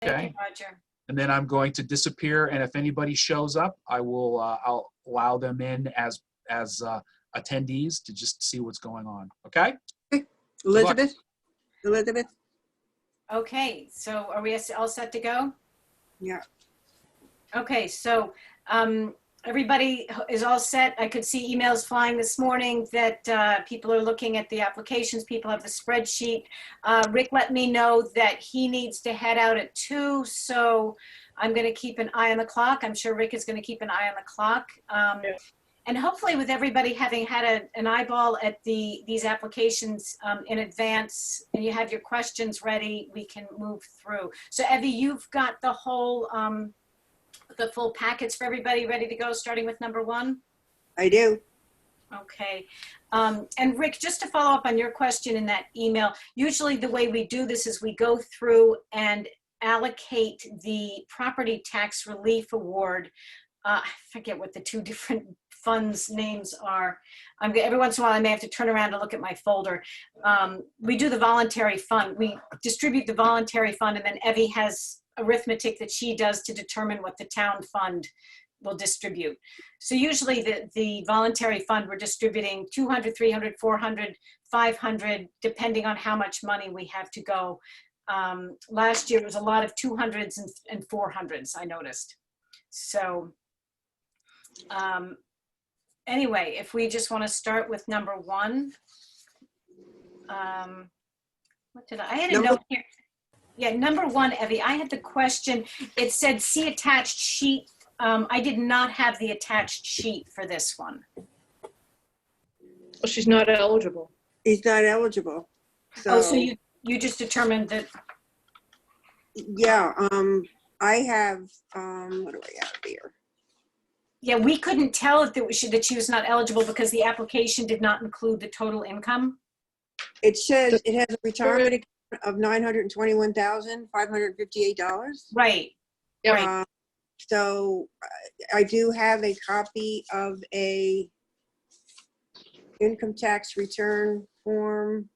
Thank Okay. you, Roger. And then I'm going to disappear, and if anybody shows up, I'll allow them in as attendees to just see what's going on. Okay. Elizabeth? Elizabeth? Okay, so are we all set to go? Yeah. Okay, so everybody is all set. I could see emails flying this morning that people are looking at the applications. People have the spreadsheet. Rick let me know that he needs to head out at 2, so I'm going to keep an eye on the clock. I'm sure Rick is going to keep an eye on the clock. And hopefully with everybody having had an eyeball at these applications in advance, and you have your questions ready, we can move through. So Evie, you've got the whole, the full packets for everybody ready to go, starting with number 1? I do. Okay. And Rick, just to follow up on your question in that email, usually the way we do this is we go through and allocate the property tax relief award. I forget what the 2 different funds names are. Every once in a while I may have to turn around to look at my folder. We do the voluntary fund. We distribute the voluntary fund, and then Evie has arithmetic that she does to determine what the town fund will distribute. So usually the voluntary fund, we're distributing 200, 300, 400, 500, depending on how much money we have to go. Last year it was a lot of 200s and 400s, I noticed. So anyway, if we just want to start with number 1. What did I had a note here. Yeah, number 1, Evie, I had the question. It said, see attached sheet. I did not have the attached sheet for this one. Well, she's not eligible. He's not eligible. So you just determined that. Yeah, I have, what do I have here? Yeah, we couldn't tell if that she was not eligible because the application did not include the total income. It says it has a retirement account of $921,558. Right. Yep. Right. So I do have a copy of a income tax return form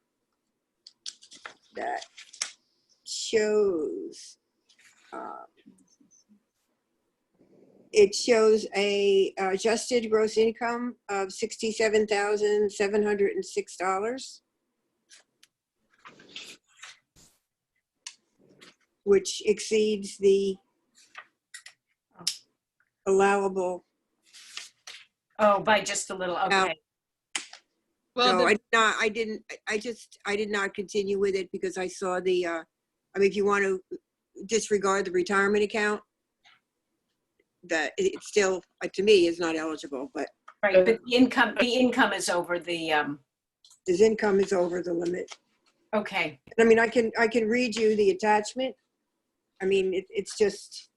that shows it shows a adjusted gross income of $67,706, which exceeds the allowable. Oh, by just a little. Okay. Well, So I did not continue with it because I saw the, I mean, if you want to disregard the retirement account, that it still, to me, is not eligible, but Right, but the income is over the, his income is over the limit. okay. I mean, I can read you the attachment. I mean, it's just,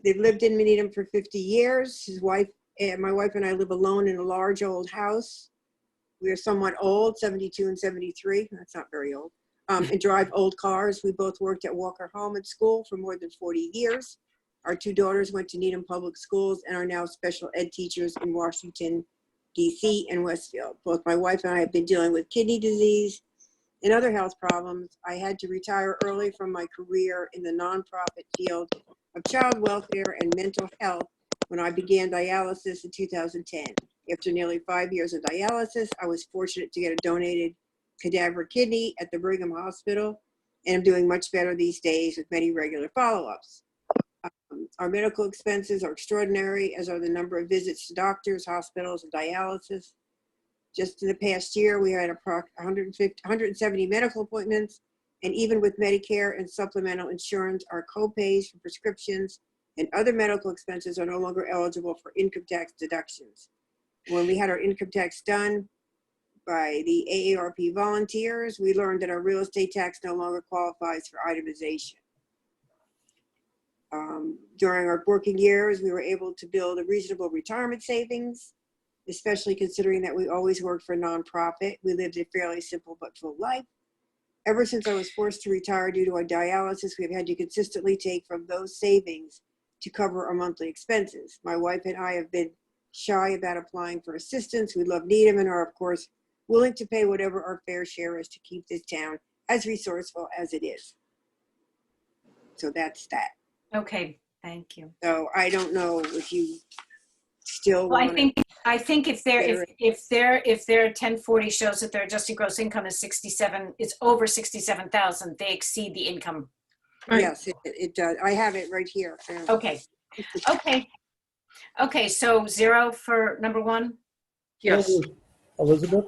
they've lived in Needham for 50 years. His wife, and my wife and I live alone in a large old house. We are somewhat old, 72 and 73. That's not very old. And drive old cars. We both worked at Walker Home and School for more than 40 years. Our 2 daughters went to Needham Public Schools and are now special ed teachers in Washington, D.C. and Westfield. Both my wife and I have been dealing with kidney disease and other health problems. I had to retire early from my career in the nonprofit field of child welfare and mental health when I began dialysis in 2010. After nearly 5 years of dialysis, I was fortunate to get a donated cadaver kidney at the Brigham Hospital, and I'm doing much better these days with many regular follow-ups. Our medical expenses are extraordinary, as are the number of visits to doctors, hospitals, and dialysis. Just in the past year, we had 170 medical appointments, and even with Medicare and supplemental insurance, our co-pays for prescriptions and other medical expenses are no longer eligible for income tax deductions. When we had our income tax done by the AARP volunteers, we learned that our real estate tax no longer qualifies for itemization. During our working years, we were able to build a reasonable retirement savings, especially considering that we always worked for a nonprofit. We lived a fairly simple but full life. Ever since I was forced to retire due to our dialysis, we've had to consistently take from those savings to cover our monthly expenses. My wife and I have been shy about applying for assistance. We love Needham and are, of course, willing to pay whatever our fair share is to keep this town as resourceful as it is. So that's that. Okay, thank you. So I don't know if you still Well, want to. I think if their Consider if their 1040 shows that their adjusted gross income is 67, it's over 67,000, they exceed the income. Right. Yes, it does. I have it right here. Yeah. Okay, okay. Okay, so 0 for number 1? Yes. Elizabeth,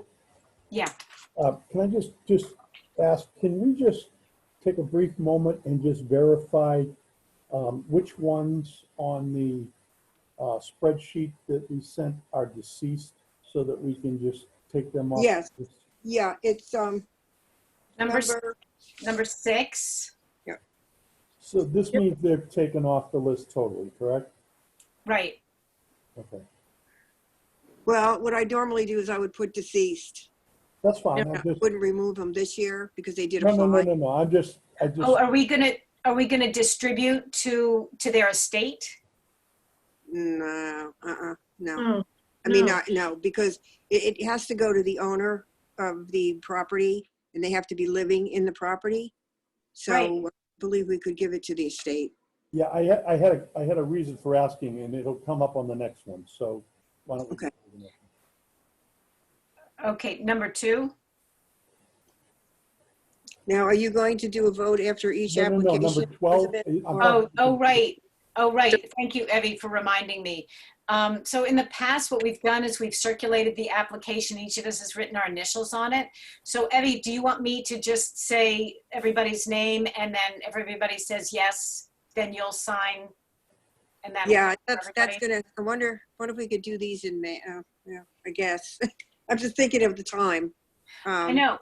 Yeah. can I just ask, can we just take a brief moment and just verify which ones on the spreadsheet that we sent are deceased so that we can just take them off? Yes. Yeah, it's Number number. 6, So this means they're taken off the list totally, correct? right. Okay, Well, what I normally do is I would put deceased. that's fine. I I just, wouldn't remove them this year because they did no, no, no, apply. no, no. I just, Oh, are we gonna distribute to their estate? No, no. Oh, I mean, no. no, because it has to go to the owner of the property and they have to be living in the property. So Right. I believe we could give it to the estate. yeah, I had a reason for asking and it'll come up on the next one. So why don't we? Okay. go to the next one? Okay, number 2? Now, are you going to do a vote after each No, no, no, application? number 12. Elizabeth? I'm Oh, talking- right. Oh, right. Thank you, Evie, for reminding me. So in the past, what we've done is we've circulated the application. Each of us has written our initials on it. So Evie, do you want me to just say everybody's name and then if everybody says yes, then you'll sign? And that Yeah, that's gonna, I wonder if we could do these in May, yeah, I guess. I'm just thinking of the time. I know.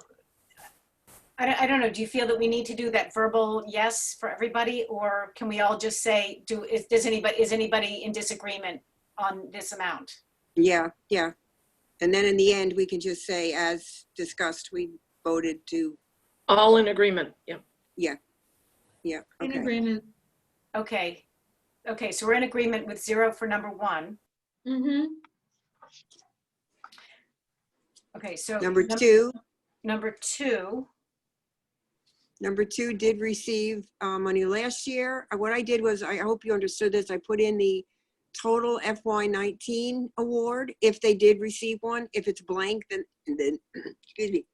I don't know. Do you feel that we need to do that verbal yes for everybody, or can we all just say, is anybody in disagreement on this amount? Yeah, yeah. And then in the end, we can just say, as discussed, we voted to, All in agreement. Yeah. yeah, In okay. agreement. Okay. Okay, so we're in agreement with 0 for number 1. Mm-hmm. Okay, so Number two did receive money last year. What I did was, I hope you understood this, I put in the total FY19 award, if they did receive one. If it's blank, then excuse me.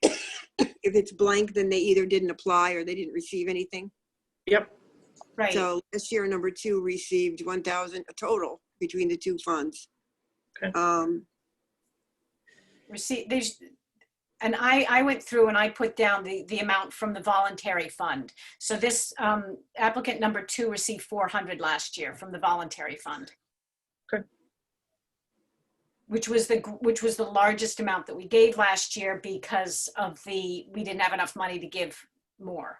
If it's blank, then they either didn't apply or they didn't receive anything. Yep. right. So this year, number 2 received 1,000, a total between the two funds. Okay. And I went through and I put down the amount from the voluntary fund. So this applicant number 2 received 400 last year from the voluntary fund. Okay. Which was the largest amount that we gave last year because we didn't have enough money to give more.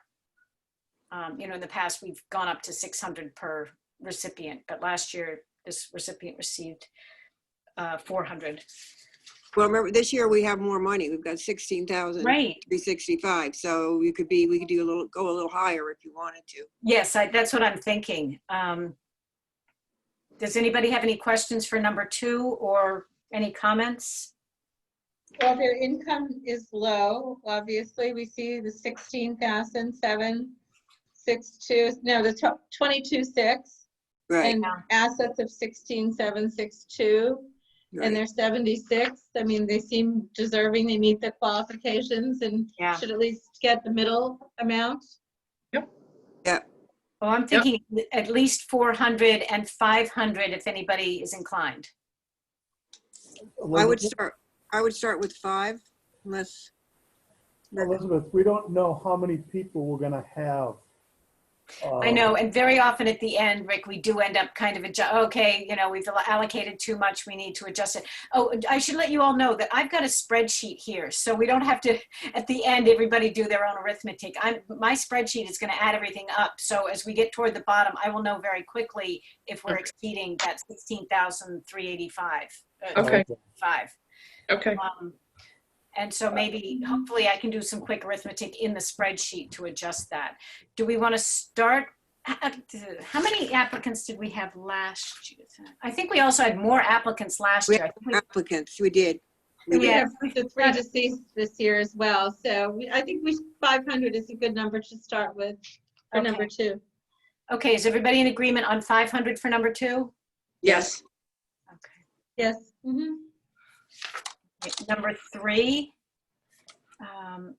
In the past we've gone up to 600 per recipient, but last year this recipient received 400. Well, remember, this year we have more money. We've got 16,365. Right. So we could go a little higher if you wanted to. Yes, that's what I'm thinking. Does anybody have any questions for number 2 or any comments? Well, their income is low. Obviously, we see the 16,762, no, the 22,600, Right. and assets of 16,762, right. and they're 76. I mean, they seem deserving. They meet the qualifications and Yeah. should at least get the middle amount. Well, I'm thinking at least 400 and 500 if anybody is inclined. I would start with 5, unless. Elizabeth, we don't know how many people we're gonna have. I know, and very often at the end, Rick, we do end up kind of okay, we've allocated too much, we need to adjust it. Oh, I should let you all know that I've got a spreadsheet here, so we don't have to, at the end, everybody do their own arithmetic. My spreadsheet is gonna add everything up, so as we get toward the bottom, I will know very quickly if we're exceeding that 16,385. Okay. 5. Okay. And so maybe, hopefully I can do some quick arithmetic in the spreadsheet to adjust that. Do we want to start? How many applicants did we have last year? I think we also had more applicants last year. I think Applicants, we did. And we Yeah. have the 3 deceased this year as well. So I think 500 is a good number to start with. for Okay. number 2. Okay, is everybody in agreement on 500 for number 2? Yes. Okay. Yes. Mm-hmm. Number 3,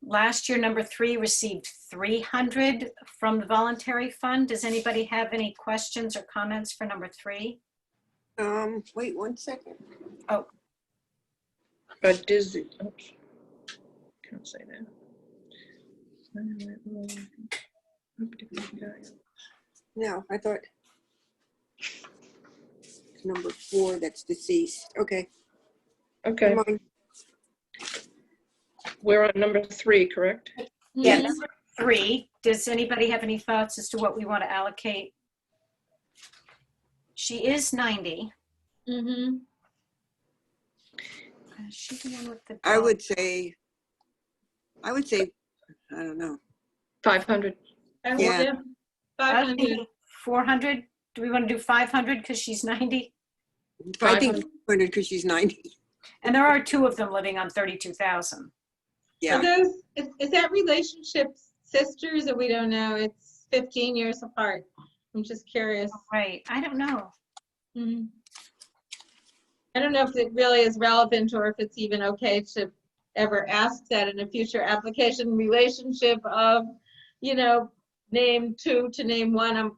last year, number 3 received 300 from the voluntary fund. Does anybody have any questions or comments for number 3? Wait 1 second. But Disney, oops. Can't say that. No, I thought number 4, that's deceased. Okay. Okay, Never mind. we're on number 3, correct? Yeah, Mhm. number 3. Does anybody have any thoughts as to what we want to allocate? She is 90. Mm-hmm. Is she the one with the I dog? would say, I don't know. 500. Yeah. I was 500. thinking 400. Do we want to do 500 because she's 90? I think 500. 500 because she's 90. And there are 2 of them living on 32,000. Yeah. Are those, is that relationship sisters, or we don't know? It's 15 years apart. I'm just curious. Right. I don't know. Mhm. I don't know if it really is relevant or if it's even okay to ever ask that in a future application. Relationship of, name 2 to name 1.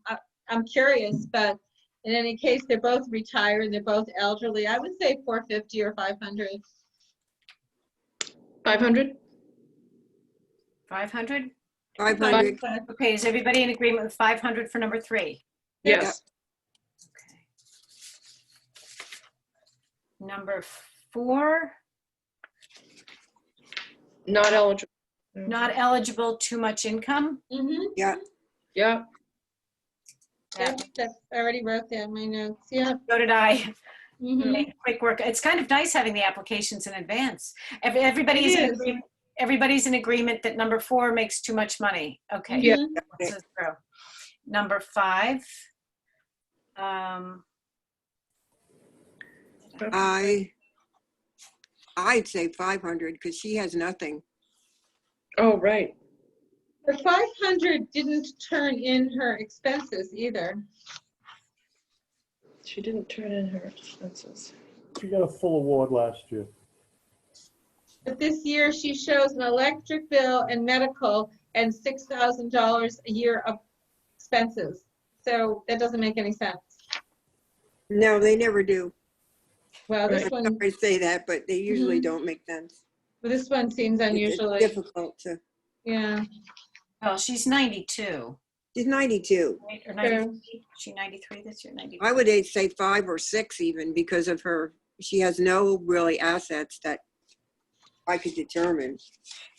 I'm curious, but in any case, they're both retired and they're both elderly. I would say 450 or 500. 500? 500? 500. Okay, is everybody in agreement with 500 for number 3? Yes. Okay. Number 4, Not eligible. not eligible, too much income. Mm-hmm. Yeah. Yeah. That, I already wrote that in my notes. Yeah. so did I. Mhm. Make quick work. It's kind of nice having the applications in advance. Everybody's It in is. agreement. Everybody's in agreement that number 4 makes too much money. Okay. Yeah. Mhm. This is true. Number 5. I'd say 500 because she has nothing. Oh, right. The 500 didn't turn in her expenses either. She didn't turn in her expenses. She got a full award last year. But this year she shows an electric bill and medical and $6,000 a year of expenses. So that doesn't make any sense. No, they never do. Well, this Right. one, Sorry to say that, but they usually Mhm. don't make sense. this one seems It's unusually, difficult to. yeah. Well, she's 92. She's 92. Right? Or 93? She 93 this year? 93. I would say 5 or 6 even because of her. She has no really assets that I could determine.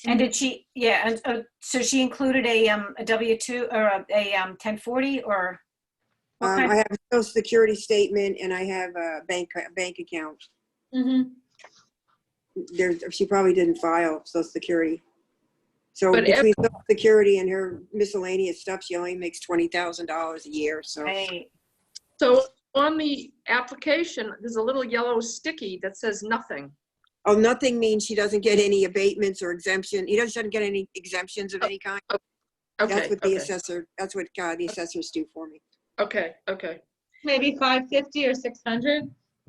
And did she? Yeah. And so she included a W-2 or a 1040 or what kind? I have a social security statement and I have a bank account. Mhm. She probably didn't file social security. So But between social security and her miscellaneous stuff, she only makes $20,000 a year. So Right. So on the application, there's a little yellow sticky that says nothing. oh, nothing means she doesn't get any abatements or exemption. He doesn't get any exemptions of any kind. Okay. That's what the okay. assessor. That's what the assessors do for me. Okay. Okay. Maybe 550 or 600.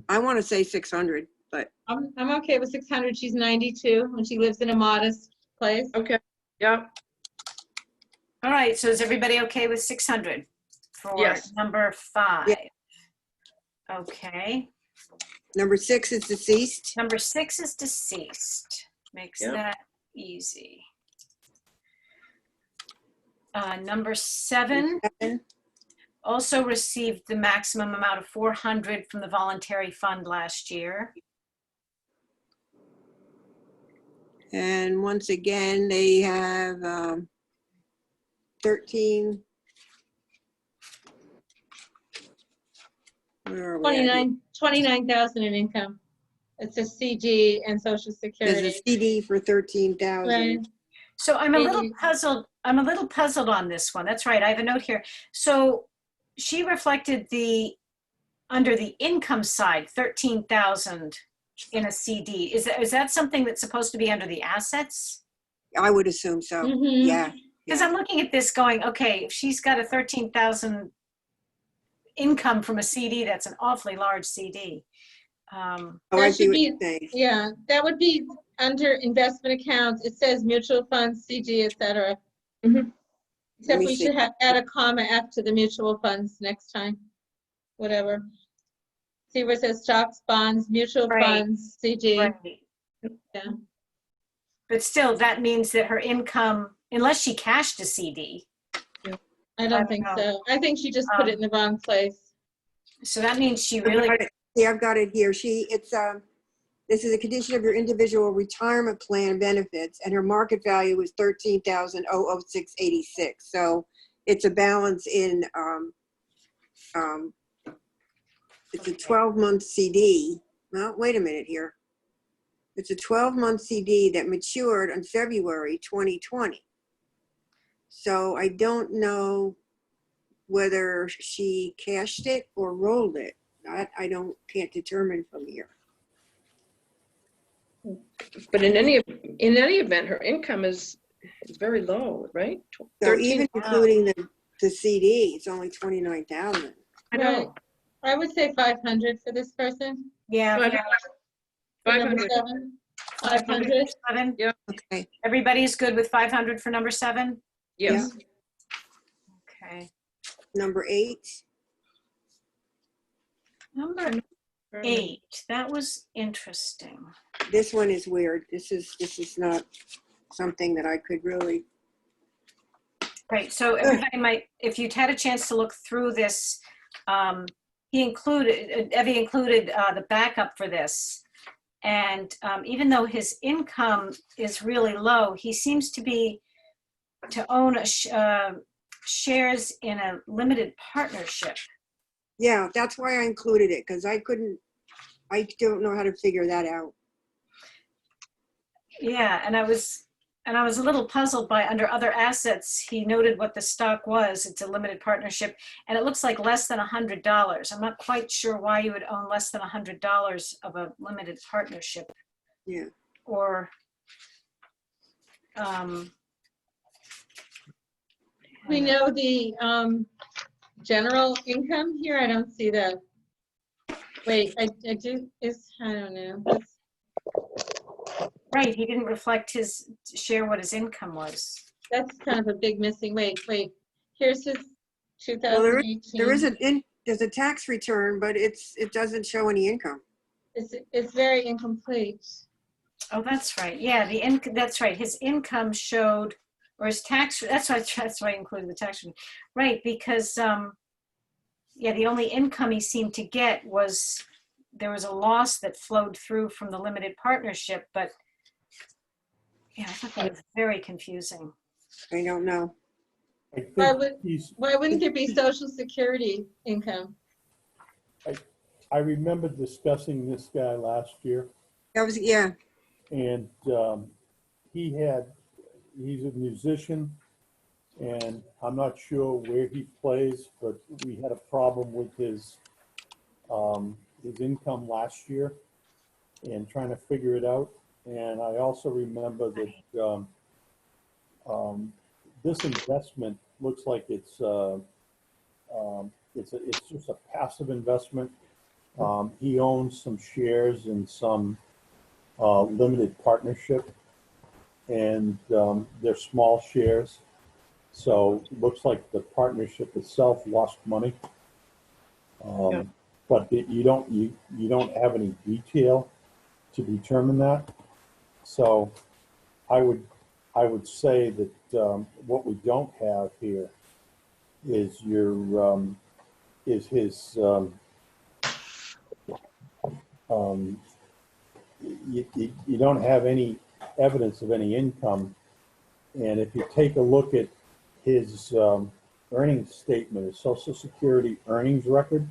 I want to say 600, but I'm okay with 600. She's 92 and she lives in a modest place. Okay. Yeah. All right. So is everybody okay with 600 for Yes. number 5? Yeah. Okay. number 6 is deceased. Number 6 is deceased. Makes Yep. that easy. Number 7 also received the maximum amount of 400 from the voluntary fund last year. And once again, they have 13. Where are we at here? 29,000 in income. It's a CD and Social There's Security. a CD for 13,000. Right. So I'm a little Maybe. puzzled. I'm a little puzzled on this one. That's right. I have a note here. So she reflected under the income side, 13,000 in a CD. Is that something that's supposed to be under the assets? I would assume so. Mhm. Yeah. Because Yeah. I'm looking at this going, okay, if she's got a 13,000 income from a CD, that's an awfully large CD. Oh, I That see should what be, you're saying. yeah, that would be under investment accounts. It says mutual funds, CG, et cetera. Mhm. Except me we see. should have, add a comma after the mutual funds next time, whatever. See where it says stocks, bonds, mutual Right. funds, CG. Right. Yeah. But still, that means that her income, unless she cashed a CD, I I don't don't think know. so. I think she just put it in the wrong place. so that means she I've really, got it. See, I've got it here. This is a condition of your individual retirement plan benefits, and her market value is 13,006.86. So it's a balance in, it's a 12-month CD. Well, wait a minute here. It's a 12-month CD that matured on February 2020. So I don't know whether she cashed it or rolled it. I can't determine from here. But in any event, her income is very low, right? So 13, even including the CD, it's only 29,000. I know. I would say 500 for this person. yeah. 500. For number 500. 7. 500. 7. Yeah. Okay. Everybody's good with 500 for number 7? Yes. Okay. Number 8. Number 8, that was interesting. This one is weird. This is not something that I could really. Right, so everybody might, if you'd had a chance to look through this, Evie included the backup for this. And even though his income is really low, he seems to own shares in a limited partnership. Yeah, that's why I included it, because I don't know how to figure that out. Yeah, and I was a little puzzled by under other assets, he noted what the stock was. It's a limited partnership, and it looks like less than $100. I'm not quite sure why you would own less than $100 of a limited partnership. Yeah. Or, We know the general income here. I don't see the. Wait, I do. I don't know. right, he didn't share what his income was. That's kind of a big missing. Wait. Here's his Well, 2018. there's a tax return, but it doesn't show any income. It's very incomplete. Oh, that's right. Yeah, that's right. His income showed, or his tax. That's why I included the tax. Right, because the only income he seemed to get was there was a loss that flowed through from the limited partnership, but yeah, I thought that was very confusing. I don't know. I think Why wouldn't there be Social Security income? I remember discussing this guy last year, Yeah. and he's a musician, and I'm not sure where he plays, but we had a problem with his income last year and trying to figure it out. And I also remember that this investment looks like it's just a passive investment. He owns some shares in some limited partnership, and they're small shares. So it looks like the partnership itself lost money. But you don't have any detail to determine that. So I would say that what we don't have here is his you don't have any evidence of any income. And if you take a look at his earnings statement, his Social Security earnings record,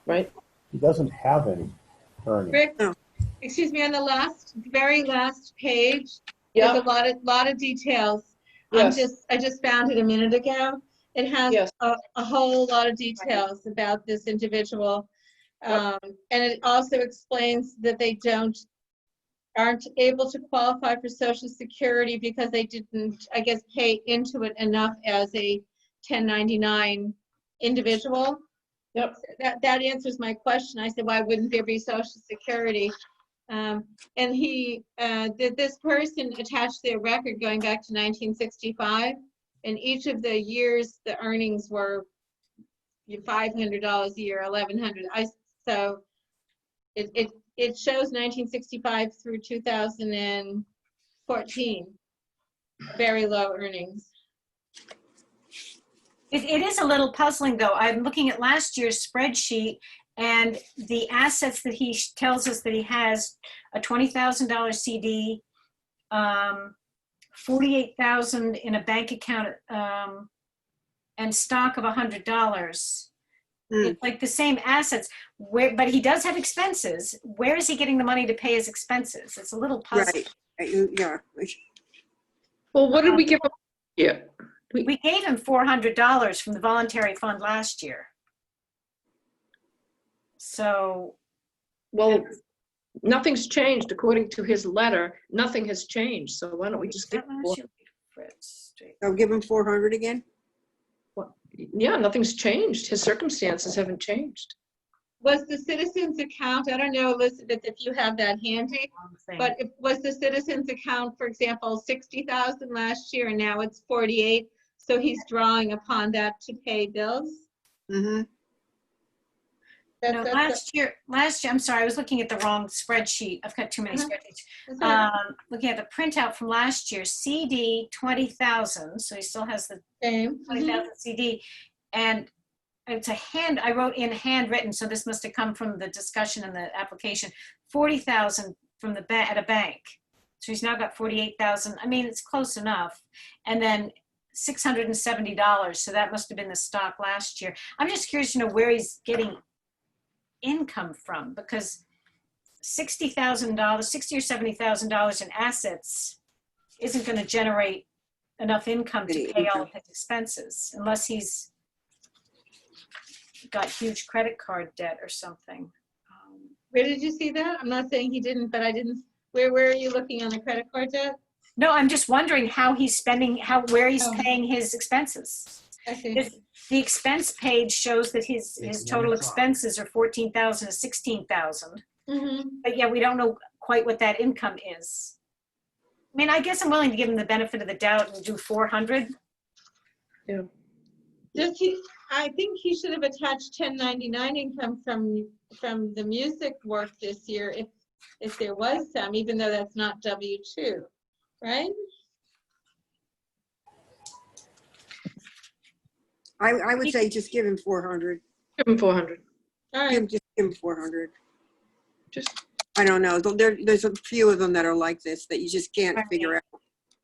Right. he doesn't have any earnings. Rick, No. excuse me, on the very last page, there's a lot of details. Yes. I just found it a minute ago. It has Yes. a whole lot of details about this individual. And it also explains that they don't aren't able to qualify for Social Security because they didn't, I guess, pay into it enough as a 1099 individual. Yep. That answers my question. I said, why wouldn't there be Social Security? And this person attached their record going back to 1965, and each of the years the earnings were $500 a year, $1,100. So it shows 1965 through 2014, very low earnings. It is a little puzzling, though. I'm looking at last year's spreadsheet, and the assets that he tells us that he has: a $20,000 CD, 48,000 in a bank account, and stock of $100. It's like the same assets. But he does have expenses. Where is he getting the money to pay his expenses? It's a little puzzling. Right, yeah. Well, what did we give him? Yeah. We gave him $400 from the voluntary fund last year. So, Well, nothing's changed according to his letter. Nothing has changed. So why don't we just give him I'll give him 400 again? yeah, nothing's changed. His circumstances haven't changed. Was the citizens account, I don't know, Elizabeth, if you have that handy, but was the citizens account, for example, 60,000 last year and now it's 48? So he's drawing upon that to pay bills? Mm-hmm. no, last year, I'm sorry, I was looking at the wrong spreadsheet. I've got too many spreadsheets. Looking at the printout from last year, CD 20,000. So he still has the Same. 20,000 CD, and it's I wrote in handwritten, so this must have come from the discussion in the application. 40,000 from the at a bank. So he's now got 48,000. I mean, it's close enough. And then $670. So that must have been the stock last year. I'm just curious to know where he's getting income from, because $60,000, $60,000 or $70,000 in assets isn't going to generate enough income to pay all of his expenses unless he's got huge credit card debt or something. Where did you see that? I'm not saying he didn't, but I didn't. Where are you looking on the credit card debt? No, I'm just wondering how he's spending, where he's paying his expenses. I see. The expense page shows that his total expenses are 14,000 to 16,000. Mm-hmm. But yeah, we don't know quite what that income is. I mean, I guess I'm willing to give him the benefit of the doubt and do 400. Yeah. I think he should have attached 1099 income from the music work this year, if there was some, even though that's not W-2, right? I would say just give him 400. Give him 400. All right. Just give him 400. Just, I don't know. There's a few of them that are like this that you just can't figure out.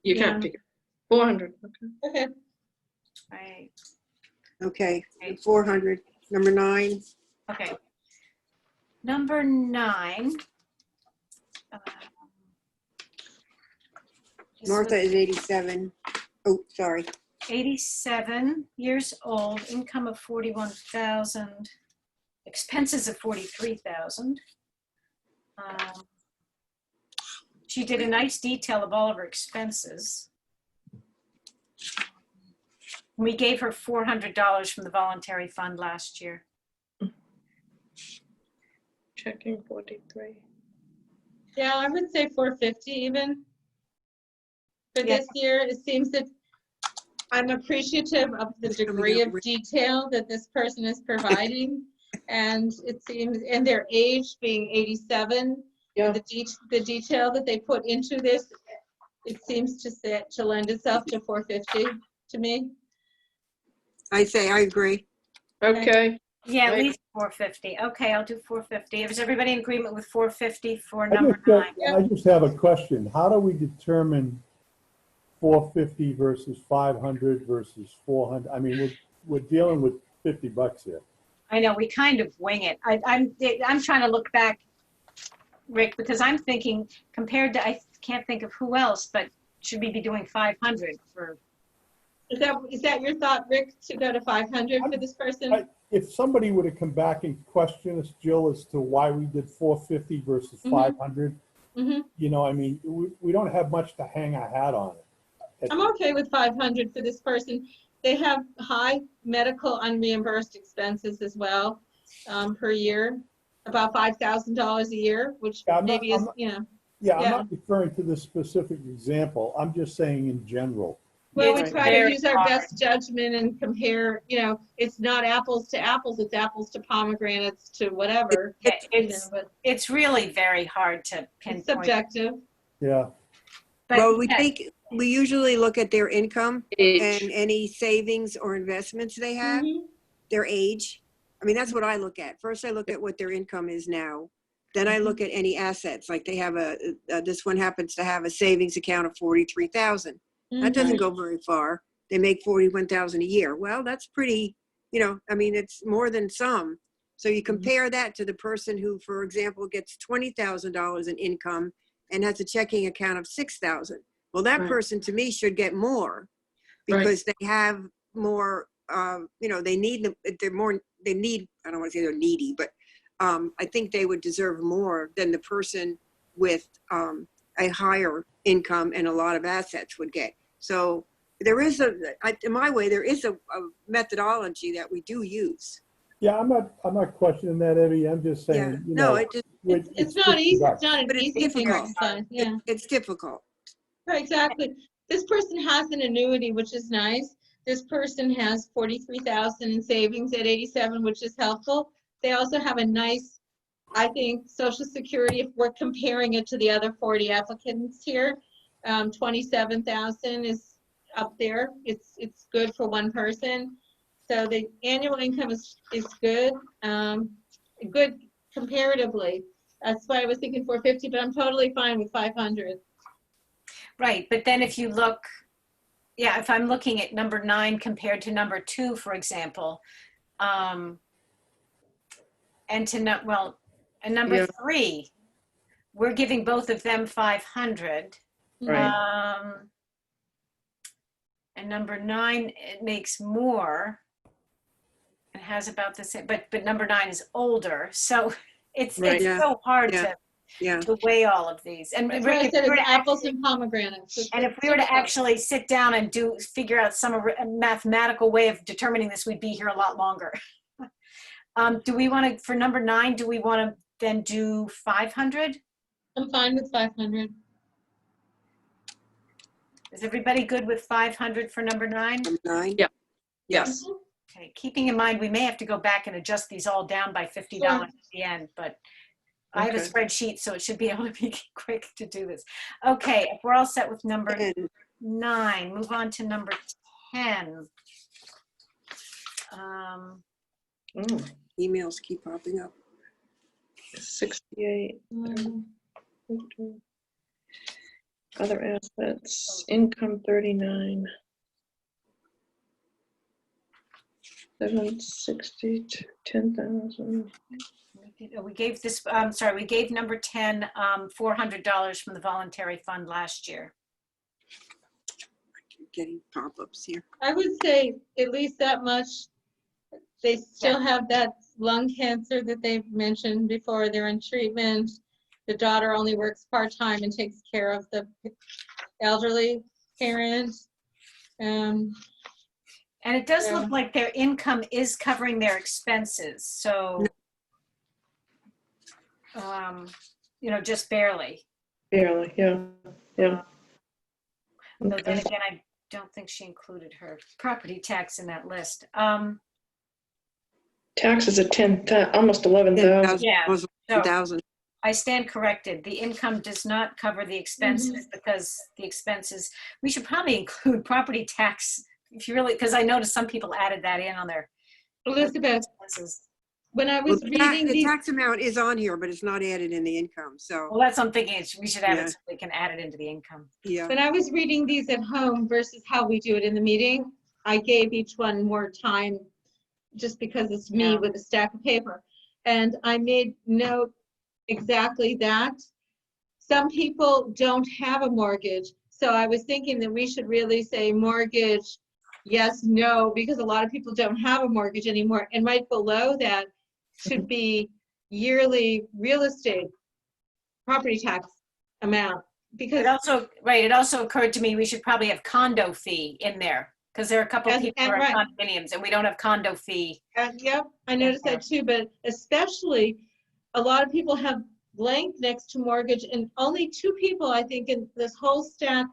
you can't figure. 400. Okay. Okay. Right. Okay, 400. Number 9. Okay. Number 9. Martha is 87. Oh, sorry. 87 years old, income of 41,000, expenses of 43,000. She did a nice detail of all of her expenses. We gave her $400 from the voluntary fund last year. Checking 43. Yeah, I would say 450 even. For this year, it seems that I'm appreciative of the degree of detail that this person is providing. And it seems, and their age being 87, Yeah. the detail that they put into this, it seems to lend itself to 450 to me. I say I agree. Okay. Yeah, at Right. least 450. Okay, I'll do 450. Is everybody in agreement with 450 for number 9? I just have a question. How do we determine 450 versus 500 versus 400? I mean, we're dealing with $50 here. I know, we kind of wing it. I'm trying to look back, Rick, because I'm thinking compared to, I can't think of who else, but should we be doing 500 for? Is that your thought, Rick, to go to 500 for this person? If somebody were to come back and question us, Jill, as to why we did 450 versus 500, Mhm. You know, I mean, we don't have much to hang our hat on it. I'm okay with 500 for this person. They have high medical unreimbursed expenses as well, per year, about $5,000 a year, which Yeah, maybe is, you know. Yeah, I'm Yeah. not referring to this specific example. I'm just saying in general. Well, we It's try to very use our hard. best judgment and compare, you know, it's not apples to apples, it's apples to pomegranates to whatever. Yeah, You know, but it's really very hard to it's pinpoint. subjective. Yeah, But Well, we yeah, we usually look at their income Age. and any savings or investments they have, Mhm. their age. I mean, that's what I look at. First, I look at what their income is now. Then I look at any assets, like they have this one happens to have a savings account of 43,000. That doesn't go very far. They make 41,000 a year. Well, that's pretty, you know, I mean, it's more than some. So you compare that to the person who, for example, gets $20,000 in income and has a checking account of 6,000. Well, that Right. person to me should get more Right. because they have more, you know, they need them. They're more, they need, I don't want to say they're needy, but I think they would deserve more than the person with a higher income and a lot of assets would get. So there is in my way, there is a methodology that we do use. yeah, I'm not questioning that, Evie. I'm just Yeah, saying, you no, know. it just, It's not easy, it's not an but it's easy thing to difficult. decide, yeah. It's difficult. Right, exactly. This person has an annuity, which is nice. This person has 43,000 in savings at 87, which is helpful. They also have a nice, I think, Social Security, if we're comparing it to the other 40 applicants here, 27,000 is up there. It's good for one person. So the annual income is good, good comparatively. That's why I was thinking 450, but I'm totally fine with 500. right. But then if you look, yeah, if I'm looking at number 9 compared to number 2, for example, and number Yeah. 3, we're giving both of them 500. Right. And number 9, it makes more. It has about the same, but number 9 is older, so it's Right. Yeah. so hard Yeah. to weigh all of these. And That's why I if said we were it's to apples actually- and pomegranates. and if we were to difficult. actually sit down and figure out a mathematical way of determining this, we'd be here a lot longer. Do we want to, for number 9, do we want to then do 500? I'm fine with 500. Is everybody good with 500 for number 9? Number 9. Yeah. Yes. Okay, keeping in mind, we may have to go back and adjust these all down by $50 Sure. at the end, but I have a Okay. spreadsheet, so it should be able to be quick to do this. Okay, if we're all set with number And 9, move on to number 10. Mm, emails keep popping up. 68. Mm. Other assets, income 39. 760, 10,000. We gave this, sorry, we gave number 10 $400 from the voluntary fund last year. Getting pop-ups here. I would say at least that much. They still have that lung cancer that they've mentioned before. They're in treatment. The daughter only works part-time and takes care of the elderly parent. And it does Yeah. look like their income is covering their expenses, so, just barely. Barely, yeah, yeah. Though then Okay. again, I don't think she included her property tax in that list. Taxes at 10, almost 11,000. Yeah, Almost so 1,000. I stand corrected. The income does not cover the expenses because the expenses, we should probably include property tax if you really, because I noticed some people added that in on their Elizabeth, expenses. when I Well, was reading the these, tax amount is on here, but it's not added in the income. So, Well, that's what I'm thinking. We should have Yeah. it so we can add it into the income. yeah. when I was reading these at home versus how we do it in the meeting, I gave each one more time just because it's me Yeah. with a stack of paper. And I made note exactly that. Some people don't have a mortgage. So I was thinking that we should really say mortgage, yes, no, because a lot of people don't have a mortgage anymore. And right below that should be yearly real estate property tax amount. Because It also, right, it also occurred to me we should probably have condo fee in there because there are a couple And- people who and are in right. condominiums and we don't have condo fee. Yep, I noticed that too, but especially, a lot of people have blank next to mortgage, and only 2 people, I think, in this whole stack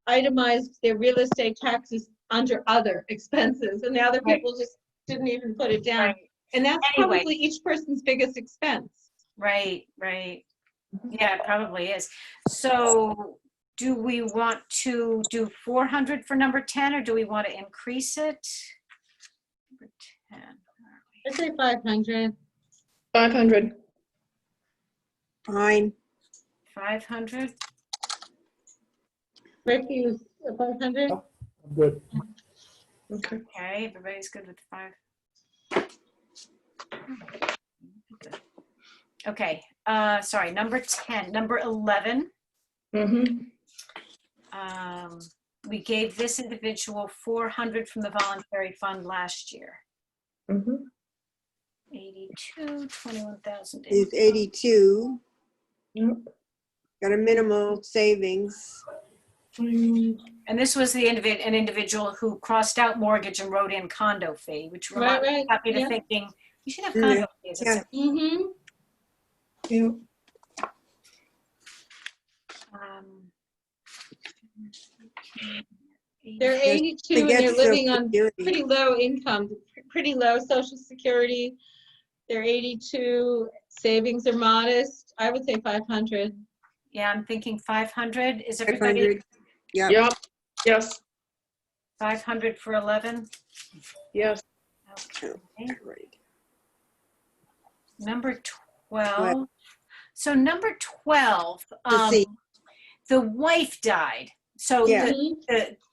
itemized their real estate taxes under other expenses, and the other Right. people just didn't even put it down. Right, And that's Anyway. probably each person's biggest expense. right. Yeah, it probably is. So do we want to do 400 for number 10 or do we want to increase it? Number 10, where are we? I say 500. 500. Fine. 500? Rick, you 500? I'm good. Okay. Okay, everybody's good with 5. Okay, sorry, number 10, number 11. Mm-hmm. We gave this individual 400 from the voluntary fund last year. Mm-hmm. 82, 21,000. Is 82. Yep. Got a minimal savings. And this was the an individual who crossed out mortgage and wrote in condo fee, which Right, reminded right, me to yeah. thinking, you should have Yeah, condo fees. yeah. Mm-hmm. Yep. They're 82 and get they're living Social on Security. pretty low income, pretty low Social Security. They're 82, savings are modest. I would say 500. Yeah, I'm thinking 500. Is everybody 500. Yeah. Yep. Yes. 500 for 11? Yes. Okay. Right. Number 12. So number 12, Let's see. the wife died. So Yeah.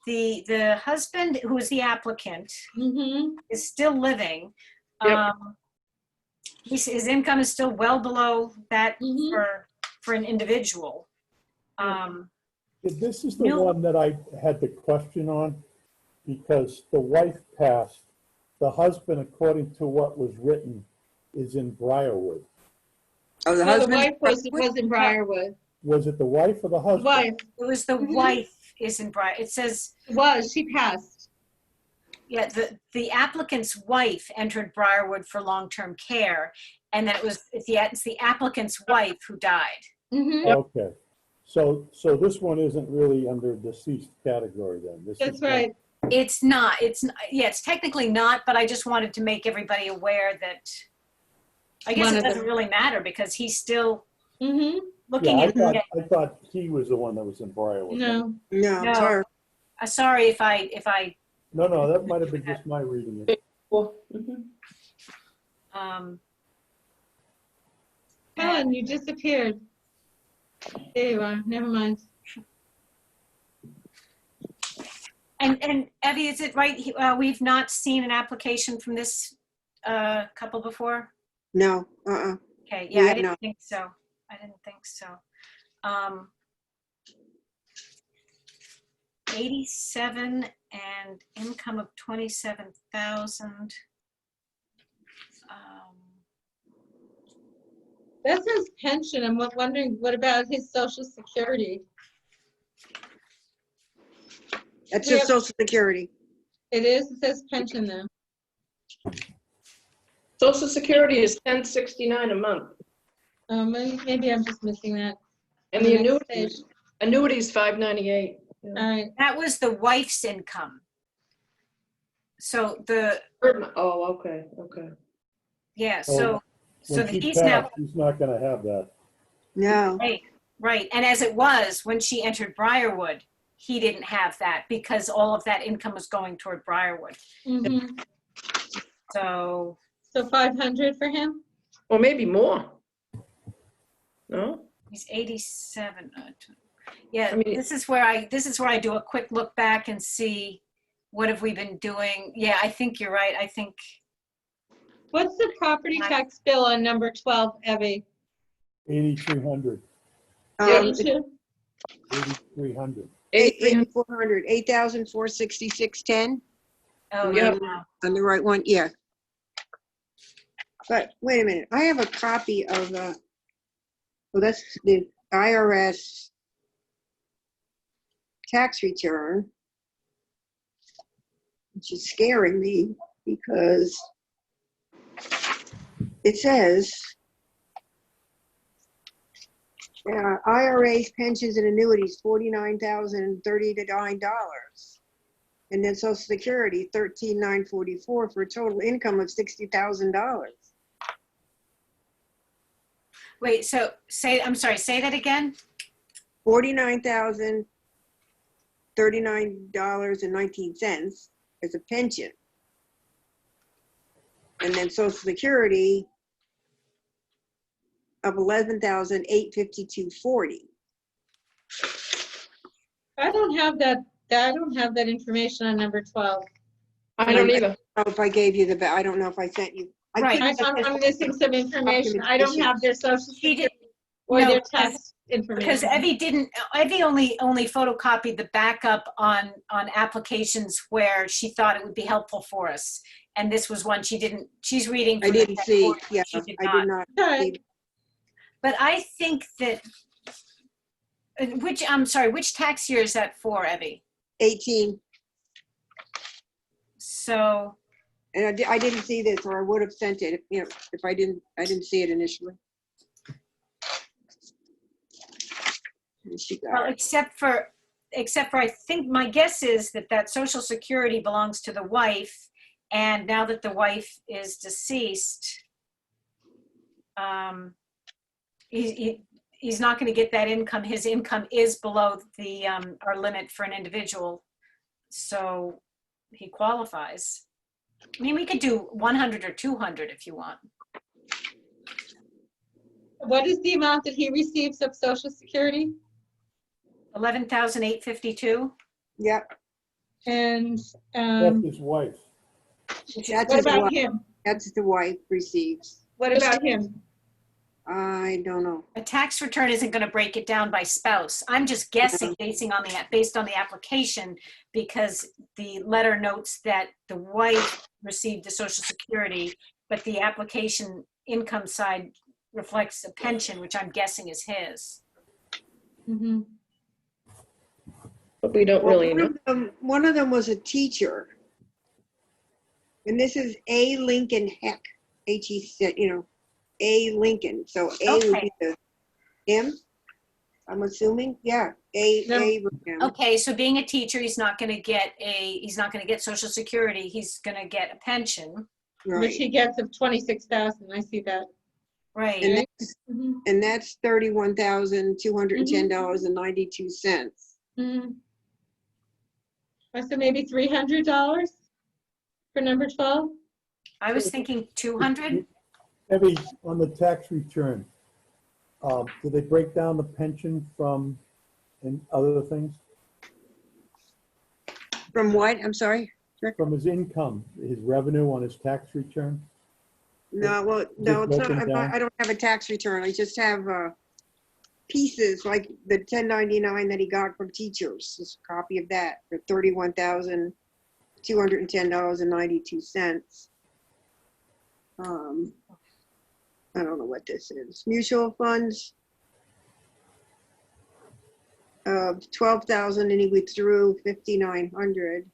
the husband, who is the applicant, Mm-hmm. is still living. Yep. His income is still well below that Mhm. for an individual. This is the No. one that I had the question on, because the wife passed. The husband, according to what was written, is in Briarwood. Oh, the So the husband. wife was in Briarwood. Was it the wife or the The husband? wife It was the Mhm. wife is in Briar. It says, she passed. yeah, the applicant's wife entered Briarwood for long-term care, and then it's the applicant's wife who died. Mm-hmm. Okay. So this one isn't really under deceased category then? This That's is right. It's not. It's technically not, but I just wanted to make everybody aware that. I guess One it of them. doesn't really matter because he's still Mm-hmm. looking Yeah, at. I thought he was the one that was in Briarwood. No. No, No. sorry. Sorry if I No, that might have been just my reading it. Well, mhm. Helen, you disappeared. There you are. Never mind. and Evie, is it right? We've not seen an application from this couple before. No. Okay, We yeah, I have didn't not. think so. I didn't think so. 87 and income of 27,000. That says pension. I'm wondering, what about his Social Security? That's Yeah. just Social Security. It is. It says pension though. Social Security is $10.69 a month, Maybe I'm just missing that. and On the the next page. annuity is $5.98. All right. That was the wife's income. So Oh, okay. yeah, Oh, so When that she he's now, passed, he's not gonna have that. No. right. And as it was, when she entered Briarwood, he didn't have that because all of that income was going toward Briarwood. Mm-hmm. So, So 500 for him? Or maybe more. No? he's 87. Yeah, I mean- this is where I do a quick look back and see what have we been doing. Yeah, I think you're right. I think What's the property tax bill on number 12, Evie? 8,300, 82? 8,300. 8,400, 8,466.10. oh Yeah. yeah. On the right one, yeah. But wait a minute, I have a copy of, well, that's the IRS tax return, which is scaring me because it says IRAs, pensions, and annuities, $49,039. And then Social Security, $13,944 for a total income of $60,000. Wait, so I'm sorry, say that again? $49,039.19 as a pension. And then Social Security of $11,852.40. I don't have that information on number 12. I don't either. I don't know if I gave you I don't know if I sent you. I Right. couldn't- I'm missing some information. I don't have their social She did, security or no, their because- tax because information. Evie only photocopied the backup on applications where she thought it would be helpful for us. And this was one she's reading. I from the didn't see, report. yeah, She did I not. did not. All right. see. But I think that, which tax year is that for, Evie? 18, So, and I didn't see this, or I would have sent it, if I didn't see it initially. And she got well, it. except for I think my guess is that Social Security belongs to the wife. And now that the wife is deceased, he's not going to get that income. His income is below our limit for an individual. So he qualifies. I mean, we could do 100 or 200 if you want. What is the amount that he receives of social security? 11,852. Yep, And That's his wife. that's what his about wife. him? That's the wife receives. What about him? I don't know. A tax return isn't going to break it down by spouse. I'm just guessing based on the application, because the letter notes that the wife received the Social Security, but the application income side reflects a pension, which I'm guessing is his. Mhm. But we don't really know. One of them was a teacher. And this is A. Lincoln Heck, H-E said, A. Lincoln. So A would Okay. be the him, I'm assuming. Yeah, A. No. A. would be him. Okay, so being a teacher, he's not going to get Social Security. He's going to get a pension, Which Right. he gets of 26,000. I see that. right? And Mhm. and that's $31,210.92. Mhm. So maybe $300 for number 12? I was thinking 200. Evie, on the tax return, do they break down the pension from and other things? From what? I'm sorry? From his income, his revenue on his tax return? No, well, no, it's not. broken down? I don't have a tax return. I just have pieces like the 1099 that he got from teachers. Just a copy of that for $31,210.92. I don't know what this is. Mutual funds of 12,000, and he withdrew 5,900.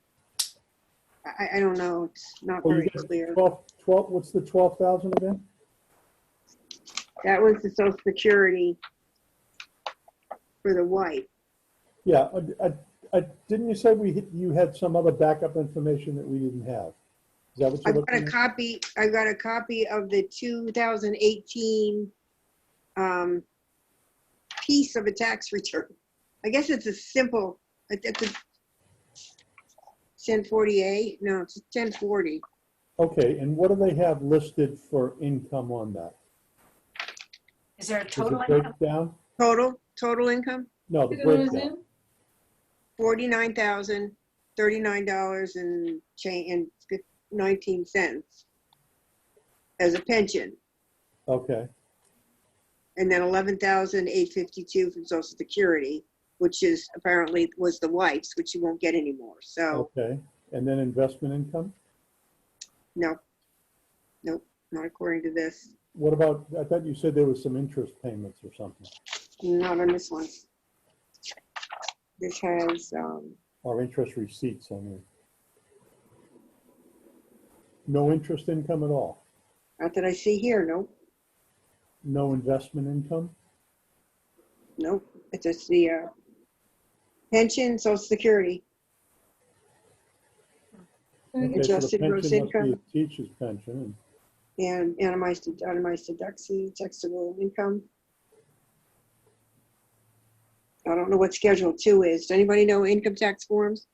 I don't know. It's not Oh, you very got clear. 12, what's the 12,000 again? That was the Social Security for the wife. Yeah, didn't you say you had some other backup information that we didn't have? Is that what you're I've got looking a at? copy. I got a copy of the 2018 piece of a tax return. I guess it's a simple. It's a 1040A. No, it's a 1040. Okay, and what do they have listed for income on that? Is there a Does total it break income? down? Total income No, the Who is breakdown. it? $49,039 and change and 19 cents as a pension, Okay, and then 11,852 from Social Security, which is apparently was the wife's, which you won't get anymore. So okay. And then investment income? no, nope, not according to this. What about, I thought you said there was some interest payments or something. Not on this one. This has, Our interest receipts, I mean. No interest income at all? not that I see here, nope, No investment income? nope. It's just the pension, social security, Okay, so the adjusted gross pension must be income, a teacher's pension. and itemized deduction, taxable income. I don't know what Schedule 2 is. Does anybody know income tax forms?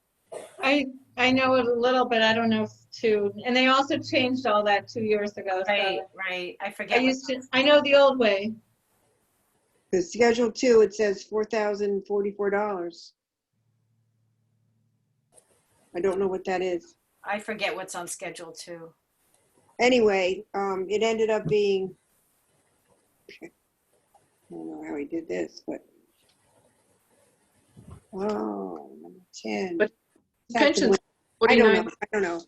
I know it a little, but I don't know too. And they also changed all that 2 years ago. Right, So right. I I forget. used to, I know the old way. Because Schedule 2, it says $4,044. I don't know what that is. I forget what's on Schedule 2. Anyway, it ended up being, I don't know how he did this, but, oh, number 10. But Taxable- Pensions, I don't know, 49, I don't know.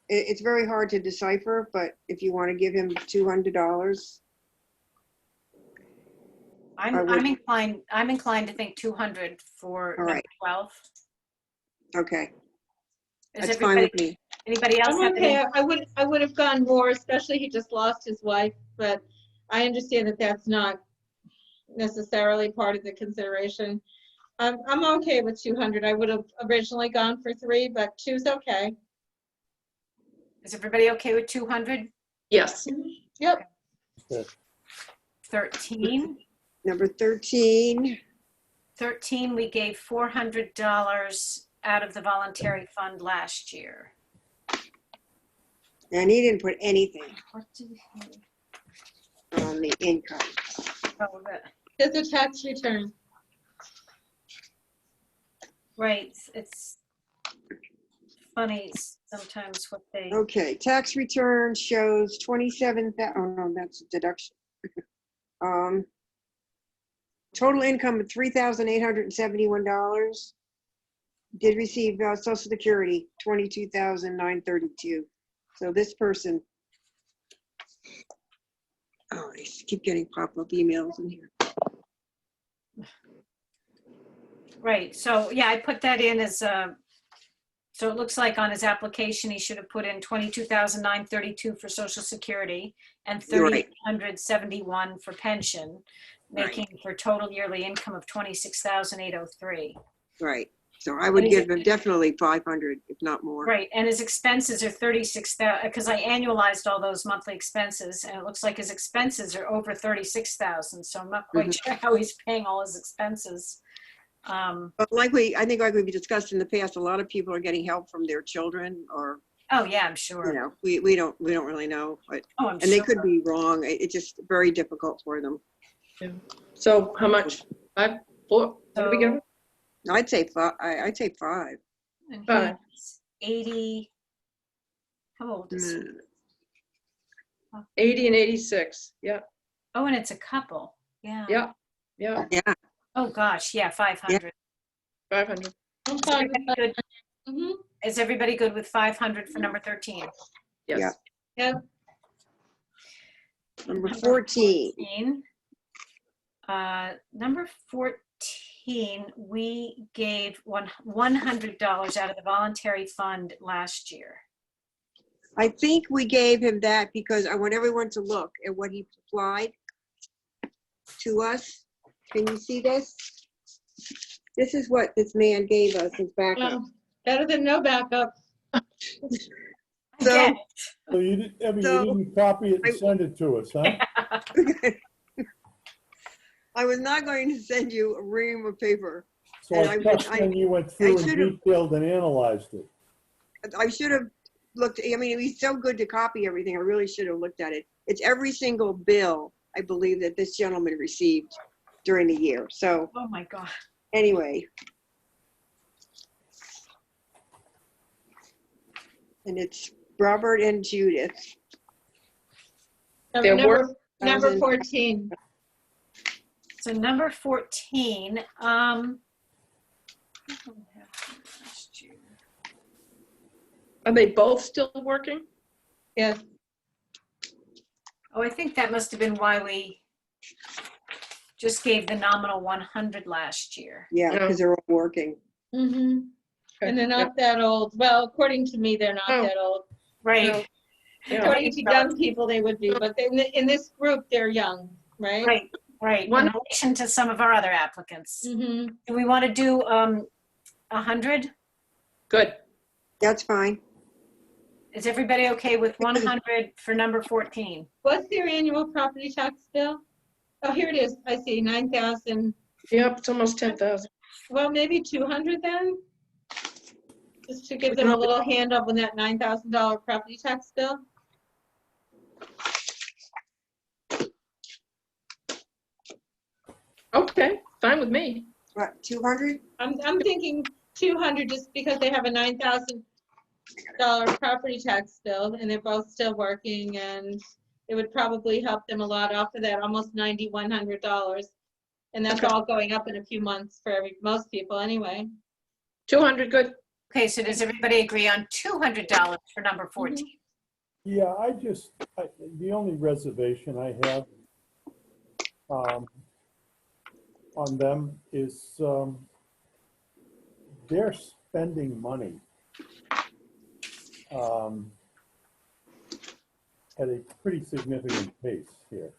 It's very hard to decipher, but if you want to give him $200, I would- I'm inclined to think 200 for All number right. 12. okay, Is that's fine everybody, with me. anybody else I'm have any? okay. I would have gone more, especially he just lost his wife, but I understand that that's not necessarily part of the consideration. I'm okay with 200. I would have originally gone for 3, but 2's okay. Is everybody okay with 200? yes. Yep. 13. Number 13, 13, we gave $400 out of the voluntary fund last year. and he didn't put anything What did he? on the income. Oh, It's a tax return. right, it's funny sometimes what they, Okay, tax return shows 27,000, oh no, that's a deduction. Total income of $3,871. Did receive Social Security, 22,932. So this person, oh, I keep getting pop-up emails in here. right, so yeah, I put that in as a, so it looks like on his application, he should have put in 22,932 for Social Security and You're right. 3,871 for pension, making for total yearly income of 26,803. Right. So I would give him definitely 500, if not more. Right, and his expenses are 36,000, because I annualized all those monthly expenses, and it looks like his expenses are over 36,000, so I'm not quite sure how he's paying all his expenses. But I think like we've discussed in the past, a lot of people are getting help from their children, or, Oh, yeah, I'm you sure. know, we don't really know, but, Oh, I'm and sure. they could be wrong. It's just very difficult for them. So how much? 5, 4, what do we get? I'd say 5. I'd say 5. And Five. he's 80, how old is he? 80 and 86, yeah, Oh, and it's a couple, yeah. yeah, yeah, Yeah. Oh, gosh, yeah, 500. 500. I'm Is fine with everybody that. good- Mhm. Is everybody good with 500 for number 13? Yes. Yeah. Yep. Number 14. 14. Number 14, we gave $100 out of the voluntary fund last year. I think we gave him that because I want everyone to look at what he supplied to us. Can you see this? This is what this man gave us as backup. Well, better than no backup. So- Again, So you didn't, I mean, So- you didn't copy it and I- send it to us, huh? I was not going to send you a ream of paper. So And I I trust would- then you went through and should've- detailed and analyzed it. I should have looked, I mean, he's so good to copy everything. I really should have looked at it. It's every single bill, I believe, that this gentleman received during the year. So oh my God. anyway. And it's Robert and Judith. There Number, were- number 14. So number 14, Are they both still working? Yes. oh, I think that must have been why we just gave the nominal 100 last year. Yeah, because they're all working. Mm-hmm. And they're not that old. Well, according to me, they're not Oh. that old. Right. No. Yeah. According to young people, they would be, but in this group, they're young, right? Right, right. One- In relation to some of our other applicants. Mm-hmm. Do we want to do 100? Good. That's fine. Is everybody okay with 100 for number 14? What's their annual property tax bill? Oh, here it is. I see, 9,000. Yep, it's almost 10,000. Well, maybe 200 then? Just to give them a little hand up on that $9,000 property tax bill? Okay, fine with me. What, 200? I'm thinking 200 just because they have a $9,000 property tax bill and they're both still working, and it would probably help them a lot off of that, almost $9,100. And that's Okay. all going up in a few months for most people anyway. 200, good. Okay, so does everybody agree on $200 for number 14? Yeah, the only reservation I have on them is they're spending money at a pretty significant pace here.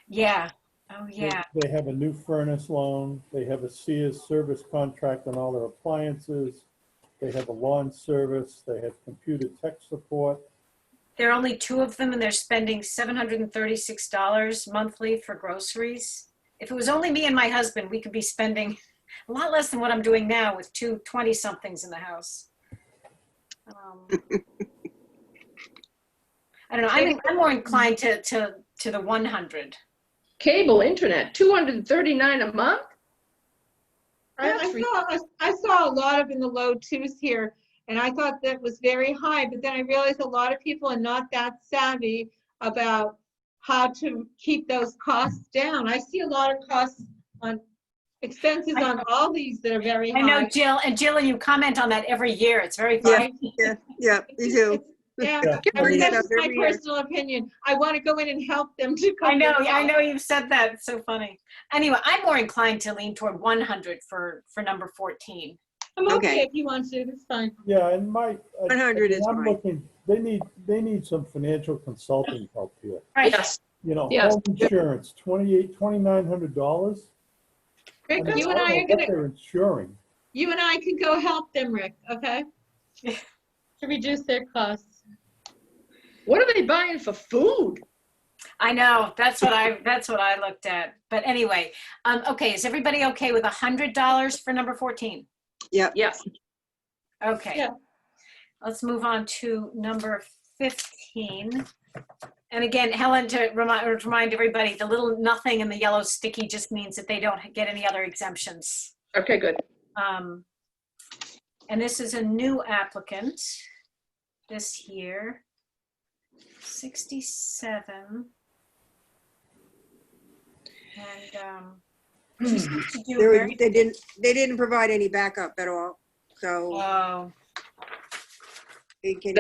Yeah. Oh, yeah. They have a new furnace loan. They have a Sears service contract on all their appliances. They have a lawn service. They have computer tech support. There are only 2 of them and they're spending $736 monthly for groceries. If it was only me and my husband, we could be spending a lot less than what I'm doing now with 2 20-somethings in the house. I don't know. I'm more inclined to the 100. Cable internet, 239 a month? I saw a lot of in the low 2s here, and I thought that was very high, but then I realized a lot of people are not that savvy about how to keep those costs down. I see a lot of costs on expenses on all these that are very high. I know, Jill, and you comment on that every year. It's very Yeah. funny. Yeah, you do. Yeah, Yeah. I mean, that's Yeah. just my personal opinion. I want to go in and help them to. I know you've said that. It's so funny. Anyway, I'm more inclined to lean toward 100 for number 14. I'm okay Okay. if you want to, that's fine. Yeah, and 100 is I'm fine. looking, they need some financial consulting help here. Right. Yes. You know, Yes. home insurance, $2,900. Rick, I you and don't I know are what gonna, they're insuring. you and I can go help them, Rick, okay? To reduce their costs. What are they buying for food? I know. That's what I looked at. But anyway, okay. Is everybody okay with $100 for number 14? Yep. Yes. Okay. Yeah. Let's move on to number 15. And again, Helen, to remind everybody, the little nothing in the yellow sticky just means that they don't get any other exemptions. Okay, good. And this is a new applicant this year, 67. And she seems to do very, They didn't provide any backup at all. So oh, they can,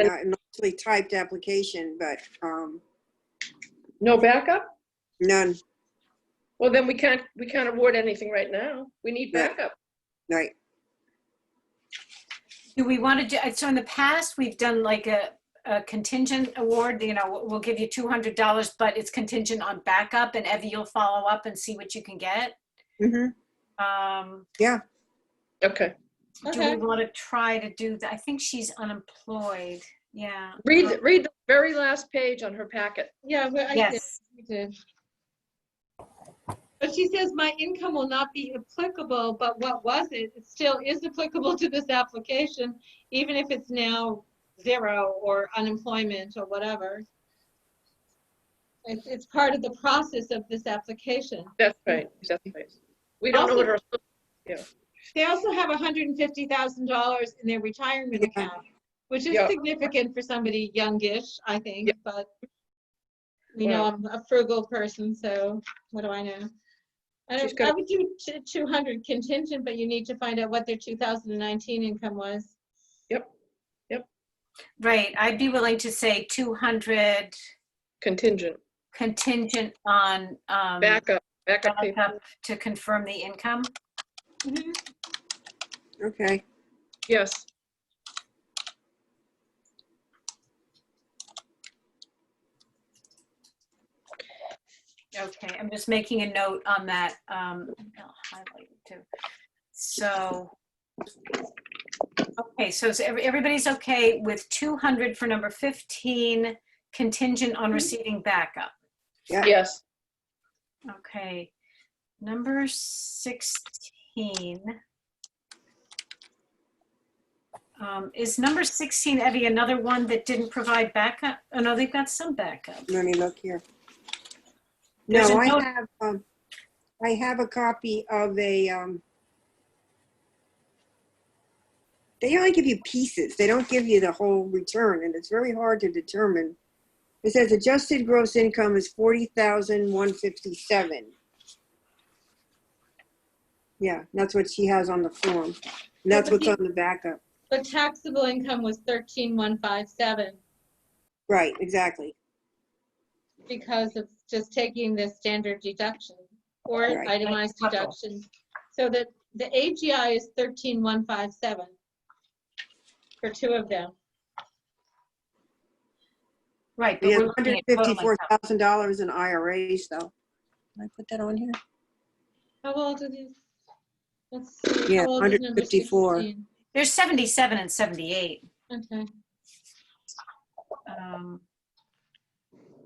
mostly typed application, but No backup? none, Well, then we can't award anything right now. We need Yeah. backup. right. do we want to do, so in the past, we've done like a contingent award, you know, we'll give you $200, but it's contingent on backup, and Evie, you'll follow up and see what you can get. Yeah, Okay. Do we want to try to do that? I think she's unemployed. Yeah. Read the very last page on her packet. Yeah, well, Yes. we did. But she says my income will not be applicable, but what was it? It still is applicable to this application, even if it's now 0 or unemployment or whatever. It's part of the process of this application. That's right. That's right. We don't know what her. They also have $150,000 in their retirement account, which is Yeah. significant for somebody youngish, I think, Yeah. but you know, I'm a frugal person, so what do I know? I would do 200 contingent, but you need to find out what their 2019 income was. Right. I'd be willing to say 200 Contingent. contingent on Backup paper. backup to confirm the income? Mhm. Okay. Yes. Okay, I'm just making a note on that. I'll highlight it too. So, okay, so everybody's okay with 200 for number 15, contingent on receiving backup. Yeah. Yes. Okay, number 16. Is number 16, Evie, another one that didn't provide backup? Oh, no, they've got some backup. Let me look here. There's No, a note- I have a copy of a, they only give you pieces. They don't give you the whole return, and it's very hard to determine. It says adjusted gross income is 40,157. Yeah, that's what she has on the form. And that's what's on the backup. But taxable income was 13,157 Right, exactly. because of just taking the standard deduction or Right. itemized deductions. So that the AGI is 13,157 for two of them. Right, but We have we're looking at total income. $154,000 in IRAs, though. Can I put that on here? How old are these? Let's see. Yeah, How old is number 154. 16? There's 77 and 78. Okay.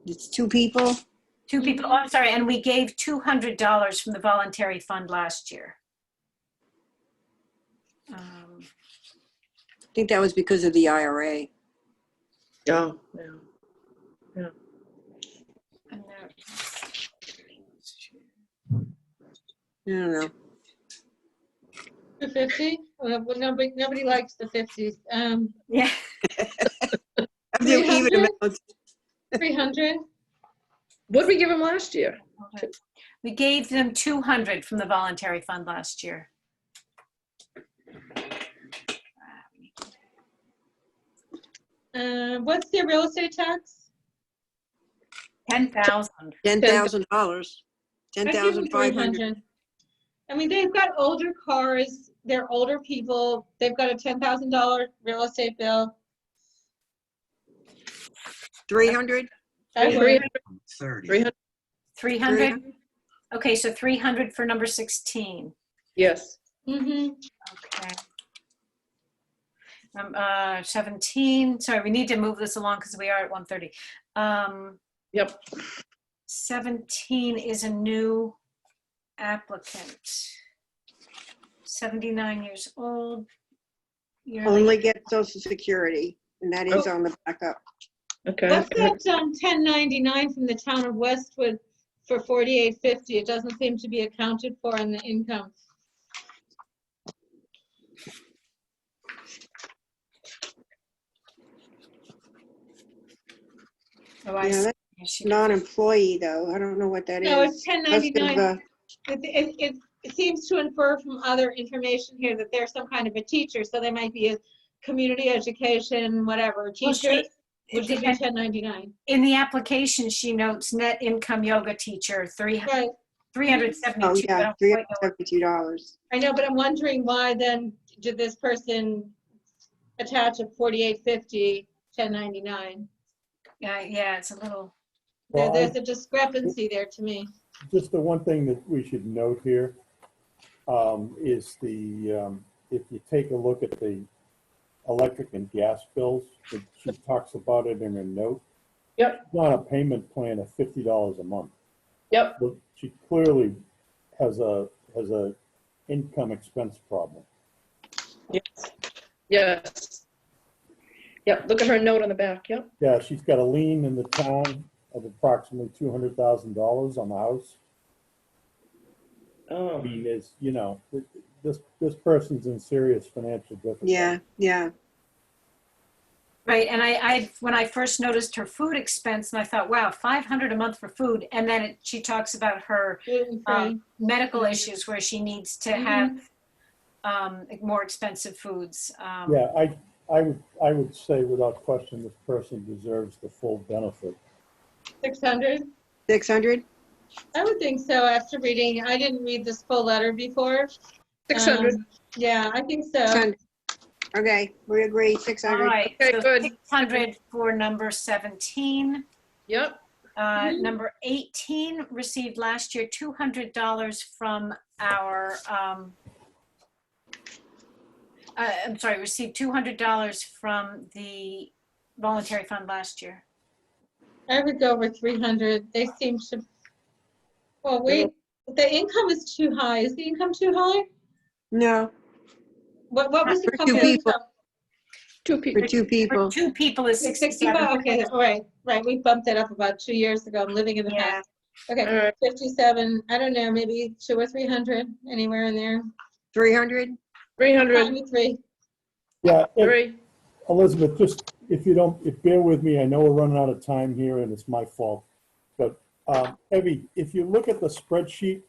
It's two people. Two people, oh, I'm sorry, and we gave $200 from the voluntary fund last year. I think that was because of the IRA. Oh, yeah. And there- I don't know. 250? Well, nobody likes the 50s. Yeah, I do even 300? amounts. 300? What did we give him last year? we gave them 200 from the voluntary fund last year. What's their real estate tax? 10,000. $10,000. I'd give them 10,500. 300. I mean, they've got older cars, they're older people, they've got a $10,000 real estate bill. 300. I would. 300. 30. 300. 300? Okay, so 300 for number 16. Yes. Mm-hmm. Okay. 17, sorry, we need to move this along because we are at 1:30. Yep. 17 is a new applicant. 79 years old. Yearly- Only get Social Security, and that is on the backup. Okay. What's that 1099 from the town of Westwood for 4850? It doesn't seem to be accounted for in the income. Oh, I Yeah, see. that's Yeah, she- non-employee, though. I don't know what that is. No, it's Must 1099. have, It seems to infer from other information here that they're some kind of a teacher, so they might be a community education, whatever, Well, teacher, she- which would be 1099. In the application, she notes net income yoga teacher, Right, 372. oh, I yeah, don't quite know what- $372. I know, but I'm wondering why then did this person attach a 4850 1099? Yeah, it's a little, Well, There's a discrepancy there to me. Just the one thing that we should note here is if you take a look at the electric and gas bills, she talks about it in her note. Yep. She's on a payment plan of $50 a month. Yep. But she clearly has a income expense problem. Yes. Yes. Yep. Look at her note on the back. Yep. Yeah, she's got a lien in the town of approximately $200,000 on the house. I Oh. mean, this person's in serious financial difficulty. Yeah. right, and when I first noticed her food expense, and I thought, wow, 500 a month for food, and then she talks about her Gluten-free. medical issues where she needs to have more expensive foods. Yeah, I would say without question, this person deserves the full benefit. 600? 600? I would think so after reading, I didn't read this full letter before. 600. Yeah, I think so. 600. Okay, we agree, All 600. right, Okay, so good. 600 for number 17. Yep. Number 18 received last year $200 from our, I'm sorry, received $200 from the voluntary fund last year. I would go over 300. They seem to, well, wait, the income is too high. Is the income too high? No, What was the For two couple people. income? 2 for people. 2 For people. 2 people is 65, 67. okay, right, we bumped that up about 2 years ago. I'm living in the Yeah. past. Okay, All right. 57, I don't know, maybe 200 or 300, anywhere in there. 300? 300. Fine with 3. Yeah, 3. Elizabeth, just if you don't, bear with me, I know we're running out of time here and it's my fault. But Evie, if you look at the spreadsheet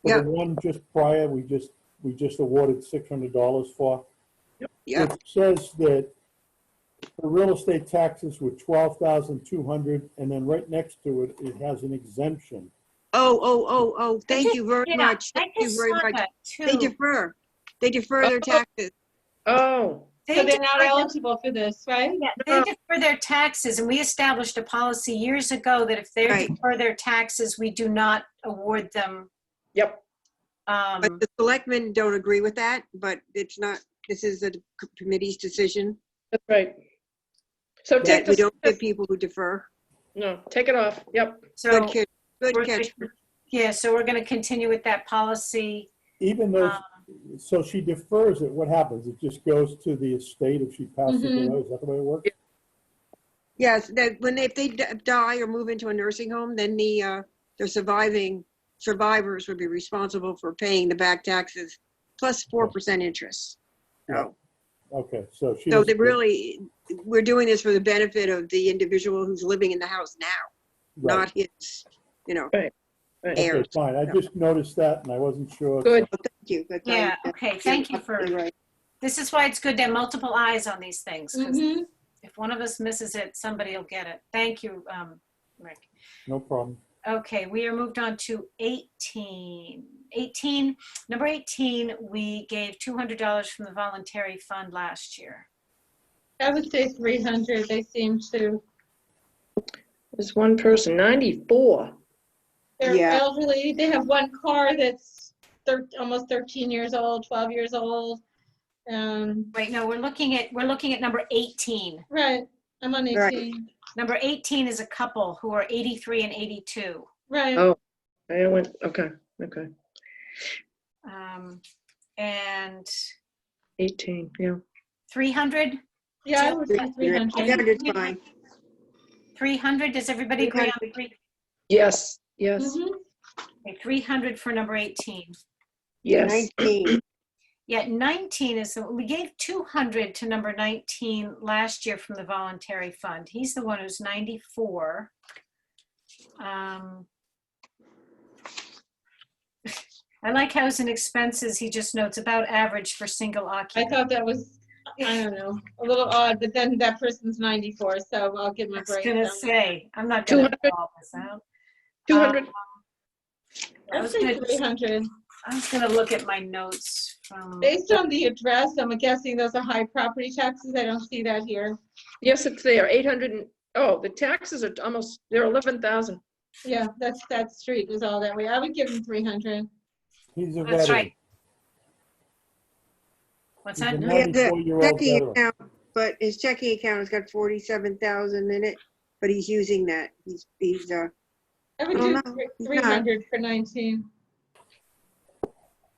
for Yeah. the one just prior, we just awarded $600 for, Yeah. it says that the real estate taxes were 12,200, and then right next to it, it has an exemption. Oh, thank you very Yeah, much. I Thank you just very saw much. that They too. defer. They defer their taxes. Oh. So They they're not defer- eligible for this, right? Yeah, they defer their taxes, and we established a policy years ago that if they Right. defer their taxes, we do not award them. Yep. But the selectmen don't agree with that, but it's not, this is the committee's decision That's right. So take that we this. don't give people who defer. No, take it off. Yep. So, Good catch. Good we're catch. yeah, so we're going to continue with that policy. Even though, Um, so she defers it, what happens? It just goes to the estate if she passes Mhm. away? Is that the way it works? Yes, that when if they die or move into a nursing home, then the survivors would be responsible for paying the back taxes plus 4% interest. So, Okay, so she. so they doesn't- really, we're doing this for the benefit of the individual who's living in the house now, Right. not his, Right. Okay, heirs. fine. I just noticed that and I wasn't sure. Good. Well, thank you. That's Yeah, all. okay, thank you for, You're right. this is why it's good to have multiple eyes on these things, because Mhm. if one of us misses it, somebody will get it. Thank you, Rick. No problem. Okay, we are moved on to 18. Number 18, we gave $200 from the voluntary fund last year. I would say 300, they seem to, There's one person, 94. they're Yeah. elderly, they have one car that's almost 13 years old, 12 years old. Wait, no, we're looking at number 18. Right, I'm on Right. 18, Number 18 is a couple who are 83 and 82. right. Oh, I went, okay, okay. And 18, yeah. 300? Yeah, I would say 300. 300 is fine. 300, does everybody agree on 300? Yes, yes, Mhm. Okay, 300 for number 18. yes. 19. Yeah, 19 is, we gave 200 to number 19 last year from the voluntary fund. He's the one who's 94. I like how it's in expenses, he just notes about average for single I occupant. thought that was, I don't know, a little odd, but then that person's 94, so I'll give him I a was break. gonna so. say, I'm not gonna 200. call this out. 200. I I'd was say gonna, 300. I was gonna look at my notes from, Based on the address, I'm guessing those are high property taxes. I don't see that here. Yes, it's there, 800 and, oh, the taxes are almost, they're 11,000. Yeah, that street is all that way. I would give him 300. He's a that's veteran. right. What's He's a that? He has a 94-year-old checking veteran. account, but his checking account has got 47,000 in it, but he's using that. He's I would Oh, do no, he's not. 300 for 19.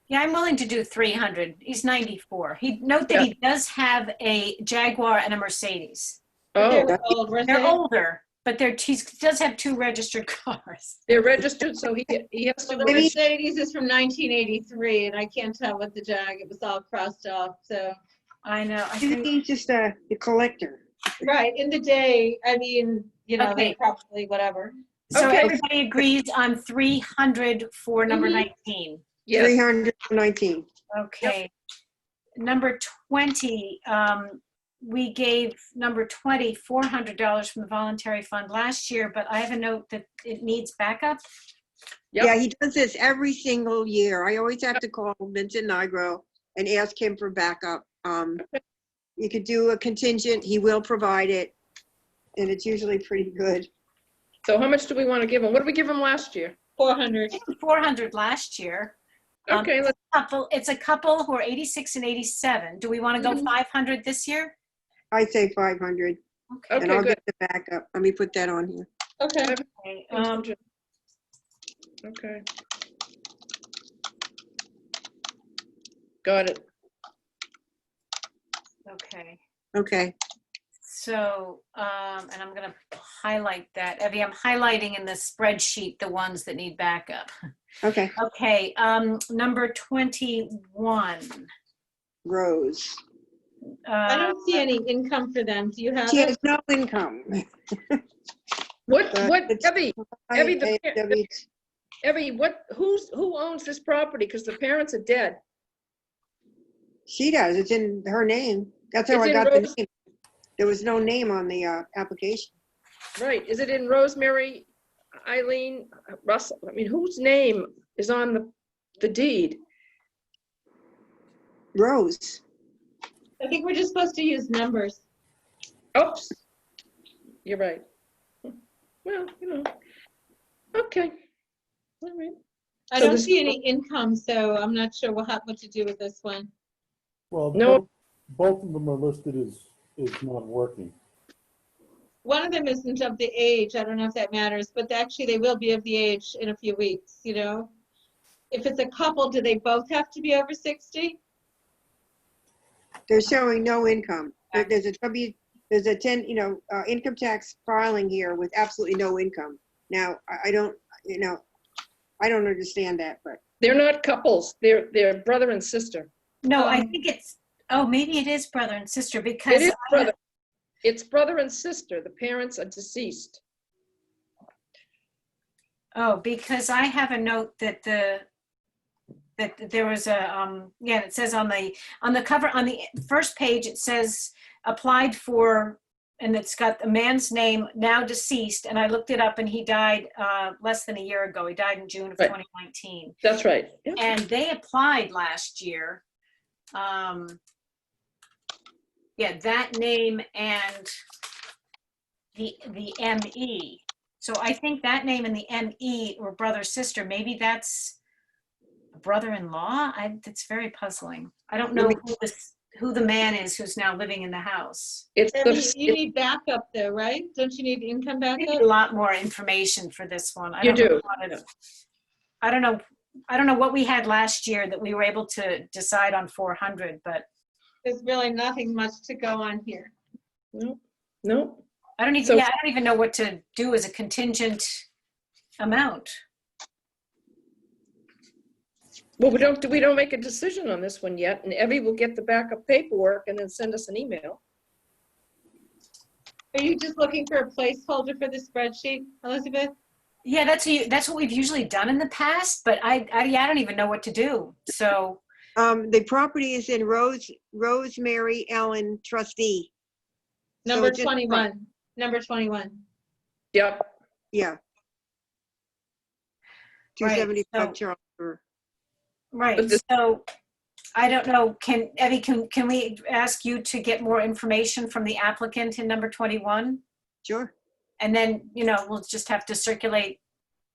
Yeah, I'm willing to do 300. He's 94. Note that Yeah. he does have a Jaguar and a Mercedes. But they Oh, were old, weren't They're they? older, but he does have 2 registered cars. they're registered, so he has to Well, the Maybe- register. Mercedes is from 1983, and I can't tell what the Jag, it was all crossed off, so. I know. I maybe think, he's just a collector. Right, in the day, I mean, they Okay. probably, whatever. so Okay. everybody agrees on 300 for number Mhm. 19. Yes, 319. Okay. Number 20, we gave number 20, $400 from the voluntary fund last year, but I have a note that it needs backup. Yep. Yeah, he does this every single year. I always have to call Vincent Nigro and ask him for backup. You could do a contingent, he will provide it, and it's usually pretty good. So how much do we want to give them? What did we give them last year? 400. 400 last year. Okay, let's, It's a couple who are 86 and 87. Do we want to go Mhm. 500 this year? I say 500, Okay. and okay, I'll good. get the backup. Let me put that on here. Okay. Okay, Okay. Got it. okay. Okay, So, and I'm gonna highlight that. Evie, I'm highlighting in the spreadsheet the ones that need backup. okay, Okay, number 21. Rose. I don't see any income for them. Do you have She it? has no income. What, It's- Evie, Evie, the- I- Evie, who owns this property? Because the parents are dead. She does, it's in her name. That's how It's I in got the Rose- name. There was no name on the application. Right, is it in Rosemary, Eileen, Russell? I mean, whose name is on the deed? Rose. I think we're just supposed to use numbers. Oops, you're right. Well, okay. All right. I So don't this- see any income, so I'm not sure what to do with this one. Well, No. both of them are listed as not working. One of them isn't of the age. I don't know if that matters, but actually they will be of the age in a few weeks, you know? If it's a couple, do they both have to be over 60? They're showing no income. There's a 10, income tax filing here with absolutely no income. Now, I don't understand that, but They're not couples, they're brother and sister. No, I Um, think maybe it is brother and sister It because is brother. It's brother and sister. The parents are deceased. because I have a note that there was it says on the cover, on the first page, it says applied for, and it's got the man's name, now deceased, and I looked it up and he died less than a year ago. He died in June of Right. 2019. That's right. Yeah. And they applied last year. That name and the ME. So I think that name and the ME were brother sister. Maybe that's a brother-in-law. That's very puzzling. I don't know who the man is who's now living in the house. It's Debbie, you the, need backup though, right? Don't you need income I need backup? a lot more information for this one. You do. I don't know what we had last year that we were able to decide on 400, but There's really nothing much to go on here. no. I don't even know what to do as a contingent amount. Well, we don't make a decision on this one yet, and Evie will get the backup paperwork and then send us an email. Are you just looking for a placeholder for the spreadsheet, Elizabeth? Yeah, that's what we've usually done in the past, but I don't even know what to do. So the property is in Rosemary Ellen trustee. So Number it's in- 21. Number 21. Yep. Yeah. Right, 275 so- Charles River. right. But this- So I don't know. Evie, can we ask you to get more information from the applicant in number 21? Sure. And then, we'll just have to circulate.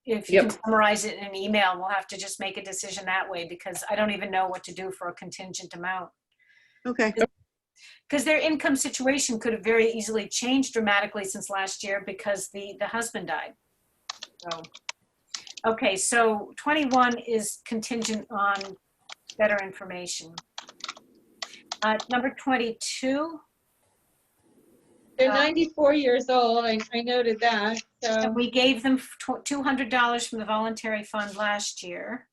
If you Yep. can summarize it in an email, we'll have to just make a decision that way because I don't even know what to do for a contingent amount. Okay. Because their income situation could have very easily changed dramatically since last year because the husband died. So, okay, so 21 is contingent on better information. Number 22. They're 94 years old. I noted that. So And we gave them $200 from the voluntary fund last year.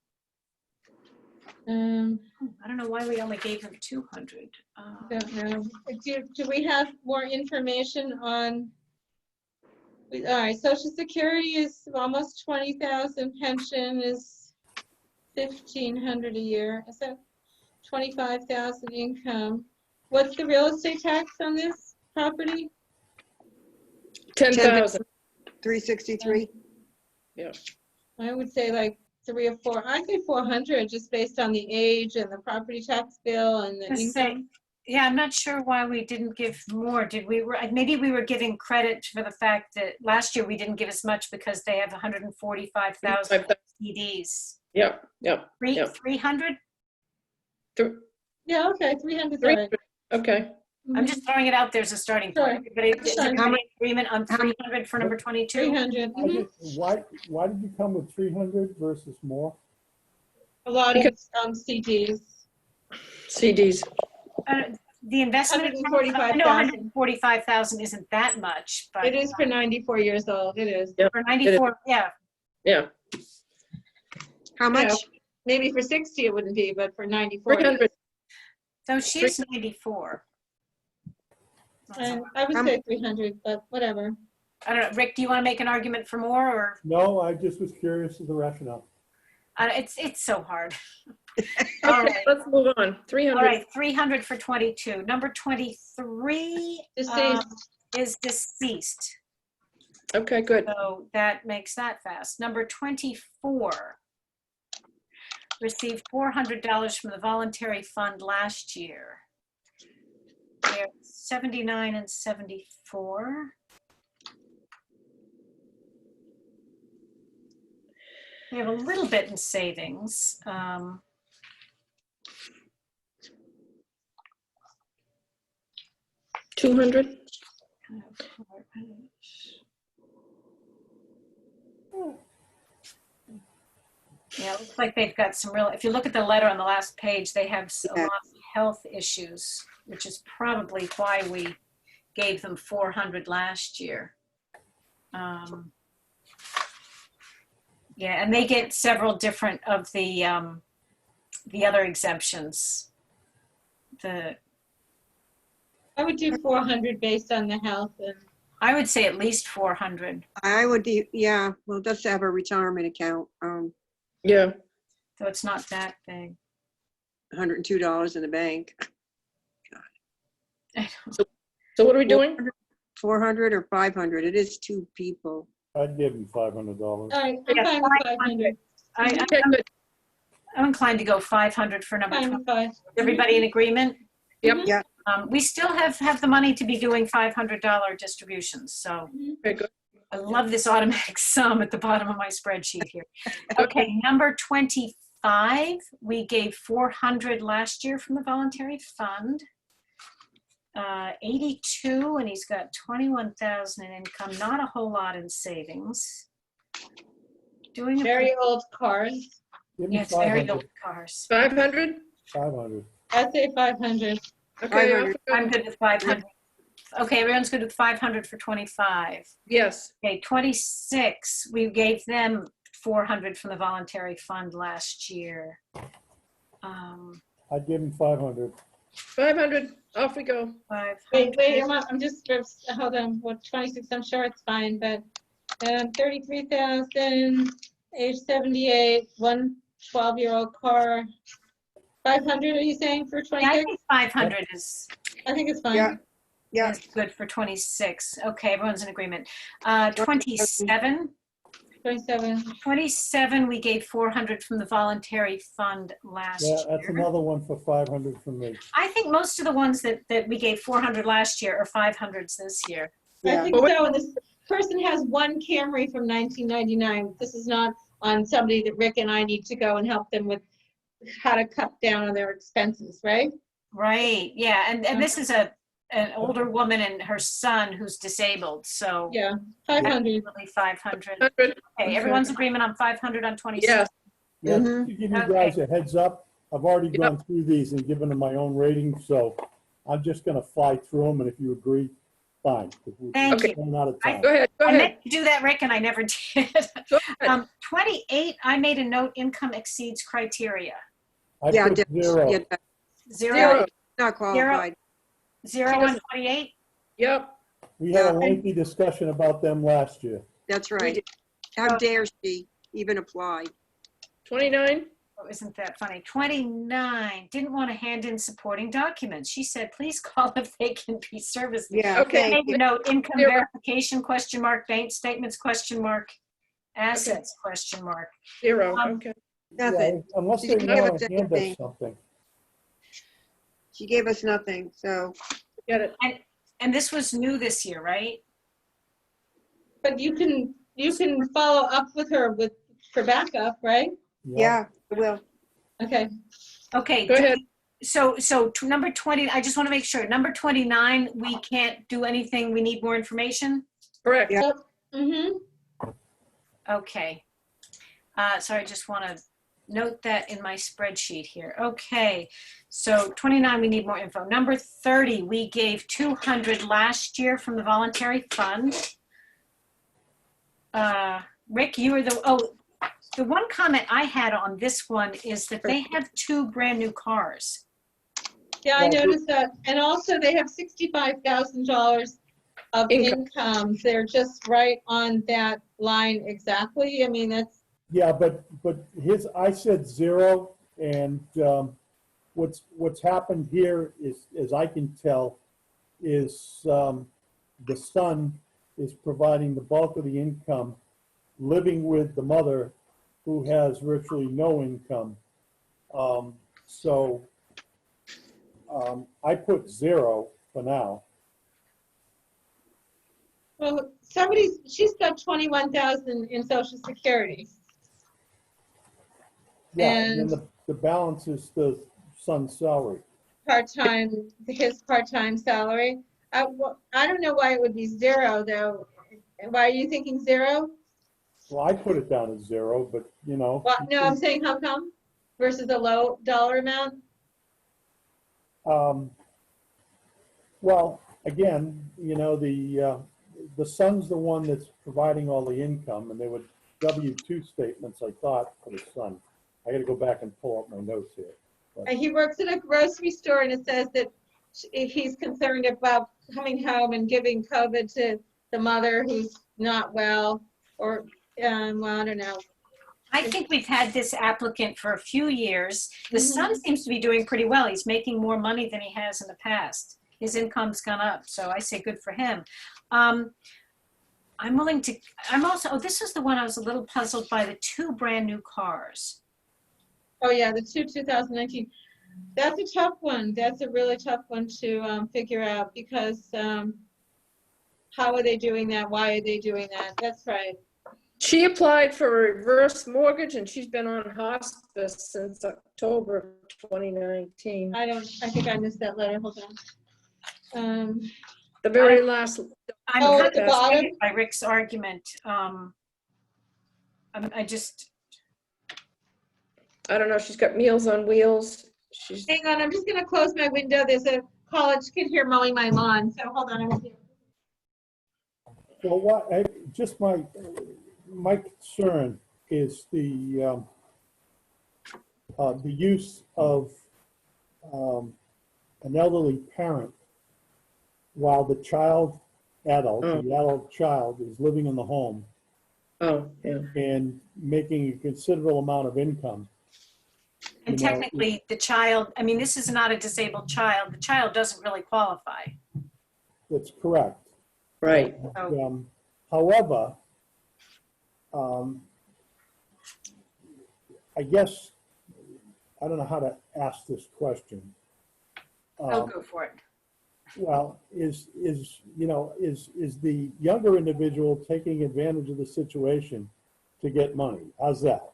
um, I don't know why we only gave them 200. don't know. Do we have more information on? All right, Social Security is almost 20,000. Pension is 1,500 a year. Is that 25,000 income? What's the real estate tax on this property? 10,000. 363. Yeah. I would say like 3 or 4. I'd say 400 just based on the age and the property tax bill and the Let's say- income. Yeah, I'm not sure why we didn't give more. Did we, maybe we were giving credit for the fact that last year we didn't give as much because they have 145,000 CDs. Yep, yep. 300? Yeah, okay, 300. 300. Okay. I'm just throwing it out there as a starting Sure. point. Everybody, That's is fine. everybody in agreement on 300 for number 22? 300. I just, why did you come with 300 versus more? A lot of CDs. CDs. The investment account, I know 145,000. 145,000 isn't that much, but It is for 94 years old. It is. Yep. for 94, yeah. Yeah. How much? Yeah. Maybe for 60 it wouldn't be, but for 94. 300. So she's 94. And I would say 300, but whatever. I don't know, Rick, do you want to make an argument for more, or No, I just was curious of the rationale. it's so hard. All right, let's move on. 300. All right, 300 for 22. Number 23 Deceased. is deceased. Okay, good. So that makes that fast. Number 24 received $400 from the voluntary fund last year. They're 79 and 74. We have a little bit in savings. 200. Yeah, it looks like they've got some real, if you look at the letter on the last page, they have a lot of health issues, which is probably why we gave them 400 last year. Yeah, and they get several different of the other exemptions. I would do 400 based on the health and I would say at least 400. I would do, yeah, well, it does have a retirement account, Yeah. So it's not that big. $102 in the bank. So what are we doing? 400 or 500, it is two people. I'd give him $500. all right, I'm Yeah, fine with 500. Okay, good. I'm inclined to go 500 for number 20. Fine with 5. Everybody in agreement? Yep. Yeah. We still have the money to be doing $500 distributions, so Okay, good. I love this automatic sum at the bottom of my spreadsheet here. Okay, number 25, we gave 400 last year from the voluntary fund. 82, and he's got 21,000 in income, not a whole lot in savings. Doing Very old cars. Give me yes, very 500. old cars. 500. 500. I'd say 500. Okay. 500. I'm good with 500. Okay, everyone's good with 500 for 25. Yes. Okay, 26, we gave them 400 from the voluntary fund last year. I'd give him 500. 500. Off we go. 500. Wait, I'm just, hold on, what, 26, I'm sure it's fine, but 33,000, age 78, one 12-year-old car. 500, are you saying for Yeah, I 26? think 500 is I think it's fine. Yeah. Yeah, is good for 26. Okay, everyone's in agreement. 27, 27. we gave 400 from the voluntary fund last Yeah, year. that's another one for 500 from me. I think most of the ones that we gave 400 last year are 500s this year. I yeah. think so, and this person has one Camry from 1999. This is not on somebody that Rick and I need to go and help them with how to cut down on their expenses, right? Right, yeah, and this is an older woman and her son who's disabled, so Yeah, 500. really 500. 100. Okay, everyone's agreement on 500 on 26. Yes. Yeah, Mhm. just to give you guys a heads up, I've already Yep. gone through these and given them my own rating, so I'm just gonna fly through them, and if you agree, fine. 'cause we're Thank you. running out of time. Go ahead. Go I ahead. meant to do that, Rick, and I never did. Go ahead. 28, I made a note, income exceeds criteria. I Yeah, put definitely. 0. Yeah, Zero, Zero. not qualified. zero on 28? Yep. We had a Yeah. lengthy discussion about them last year. That's right. How dare she even apply? 29. Oh, isn't that funny? 29, didn't want to hand in supporting documents. She said, please call if they can be serviced. Yeah, Okay. thank Make you. a note, income Zero. verification, question mark, bank statements, question mark, assets, question mark. 0, Um, okay. Nothing. Yeah, unless She they didn't give want us to hand anything. us something. She gave us nothing, so. Get it. And this was new this year, right? But you can follow up with her for backup, right? Yeah, I will. Okay. Okay. Go ahead. So number 20, I just want to make sure, number 29, we can't do anything, we need more information? Correct. Yeah. Mm-hmm. Okay. So I just want to note that in my spreadsheet here. Okay. So 29, we need more info. Number 30, we gave 200 last year from the voluntary fund. Rick, you were the one comment I had on this one is that they have 2 brand new cars. Yeah, I Well, noticed that. And also they have $65,000 of Income. income. They're just right on that line exactly. I mean, that's, Yeah, but I said 0, and what's happened here is, as I can tell, is the son is providing the bulk of the income, living with the mother, who has virtually no income. So I put 0 for now. well, she's got 21,000 in Social Security. Yeah, and And then the balance is the son's salary. his part-time salary. I don't know why it would be 0 though. Why are you thinking 0? Well, I put it down as 0, but you know. Well, no, I'm saying how come versus a low dollar amount? Well, again, you know, the son's the one that's providing all the income, and they were W-2 statements, I thought, for the son. I gotta go back and pull up my notes here. And he works at a grocery store, and it says that he's concerned about coming home and giving COVID to the mother who's not well, or, well, I don't know. I think we've had this applicant for a few years. The Mhm. son seems to be doing pretty well. He's making more money than he has in the past. His income's gone up, so I say good for him. I'm also, this is the one I was a little puzzled by, the 2 brand new cars. Oh, yeah, the 2019. That's a tough one. That's a really tough one to figure out because how are they doing that? Why are they doing that? That's right. She applied for a reverse mortgage and she's been on hospice since October of 2019. I think I missed that letter. Hold on. The very last. I'm Oh, kind at the of bottom? offended by Rick's argument. I don't know, she's got Meals on Wheels. She's, Hang on, I'm just gonna close my window. There's a college kid here mowing my lawn, so hold on. I won't be- Well, just my concern is the use of an elderly parent while the the adult child is living in the home oh, yeah. and making a considerable amount of income. And You know, technically, the child, I mean, this is not a disabled child. The child doesn't really qualify. That's correct. Right. However, I guess, I don't know how to ask this question. I'll go for it. Well, is the younger individual taking advantage of the situation to get money? How's that?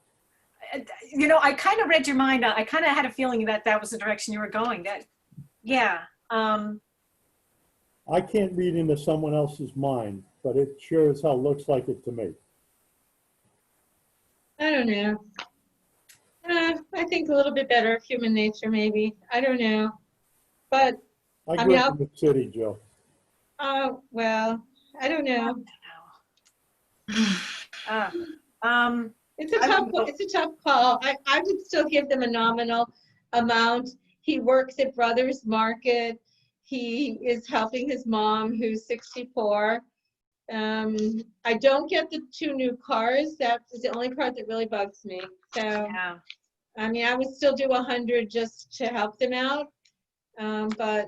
You know, I kind of read your mind. I kind of had a feeling that was the direction you were going. Yeah. I can't read into someone else's mind, but it sure as hell looks like it to me. I don't know. I think a little bit better of human nature, maybe. I don't know. But, I I grew mean, up in the city, Joe. well, I don't know. It's a I tough would one. go- It's a tough call. I would still give them a nominal amount. He works at Brothers Market. He is helping his mom, who's 64. I don't get the 2 new cars. That is the only part that really bugs me. So, Yeah. I mean, I would still do 100 just to help them out. But,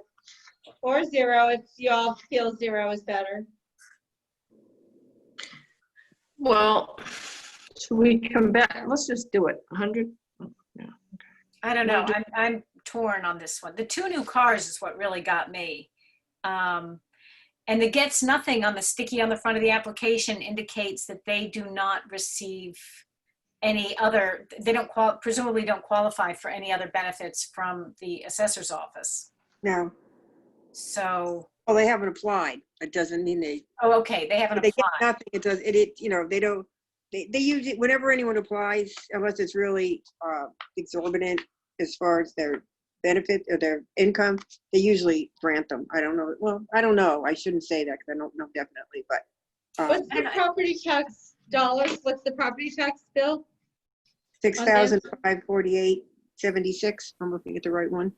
or 0 if y'all feel 0 is better. Well, should we come back? Let's just do it. 100? I don't know. No, I'm torn on this one. The 2 new cars is what really got me. And the gets nothing on the sticky on the front of the application indicates that they do not receive any other, they don't presumably don't qualify for any other benefits from the assessor's office. No, So, well, they haven't applied. It doesn't mean they, oh, okay, they haven't they get applied. nothing. It does, you know, they don't, they use it whenever anyone applies, unless it's really exorbitant as far as their benefit or their income, they usually grant them. I don't know. Well, I don't know. I shouldn't say that because I don't know definitely, but. What's the property tax dollars? What's the property tax bill? 6,548.76. I'm looking at the right one.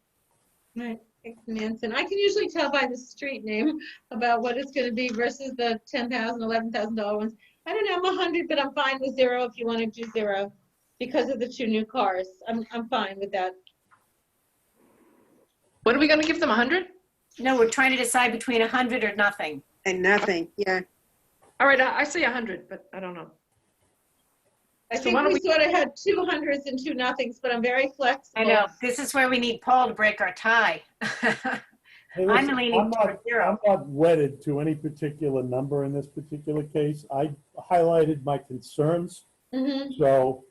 Right, Manson. I can usually tell by the street name about what it's gonna be versus the $10,000, $11,000 ones. I don't know, I'm 100, but I'm fine with 0 if you want to do 0 because of the 2 new cars. I'm fine with that. What are we going to give them, 100? No, we're trying to decide between 100 or nothing. And nothing, yeah. All right, I say 100, but I don't know. I So think why don't we sort of had 2 hundreds and 2 nothings, but I'm very flexible. I know, this is where we need Paul to break our tie. Hey, I'm listen, leaning toward 0. I'm not wedded to any particular number in this particular case. I highlighted my concerns, Mhm. so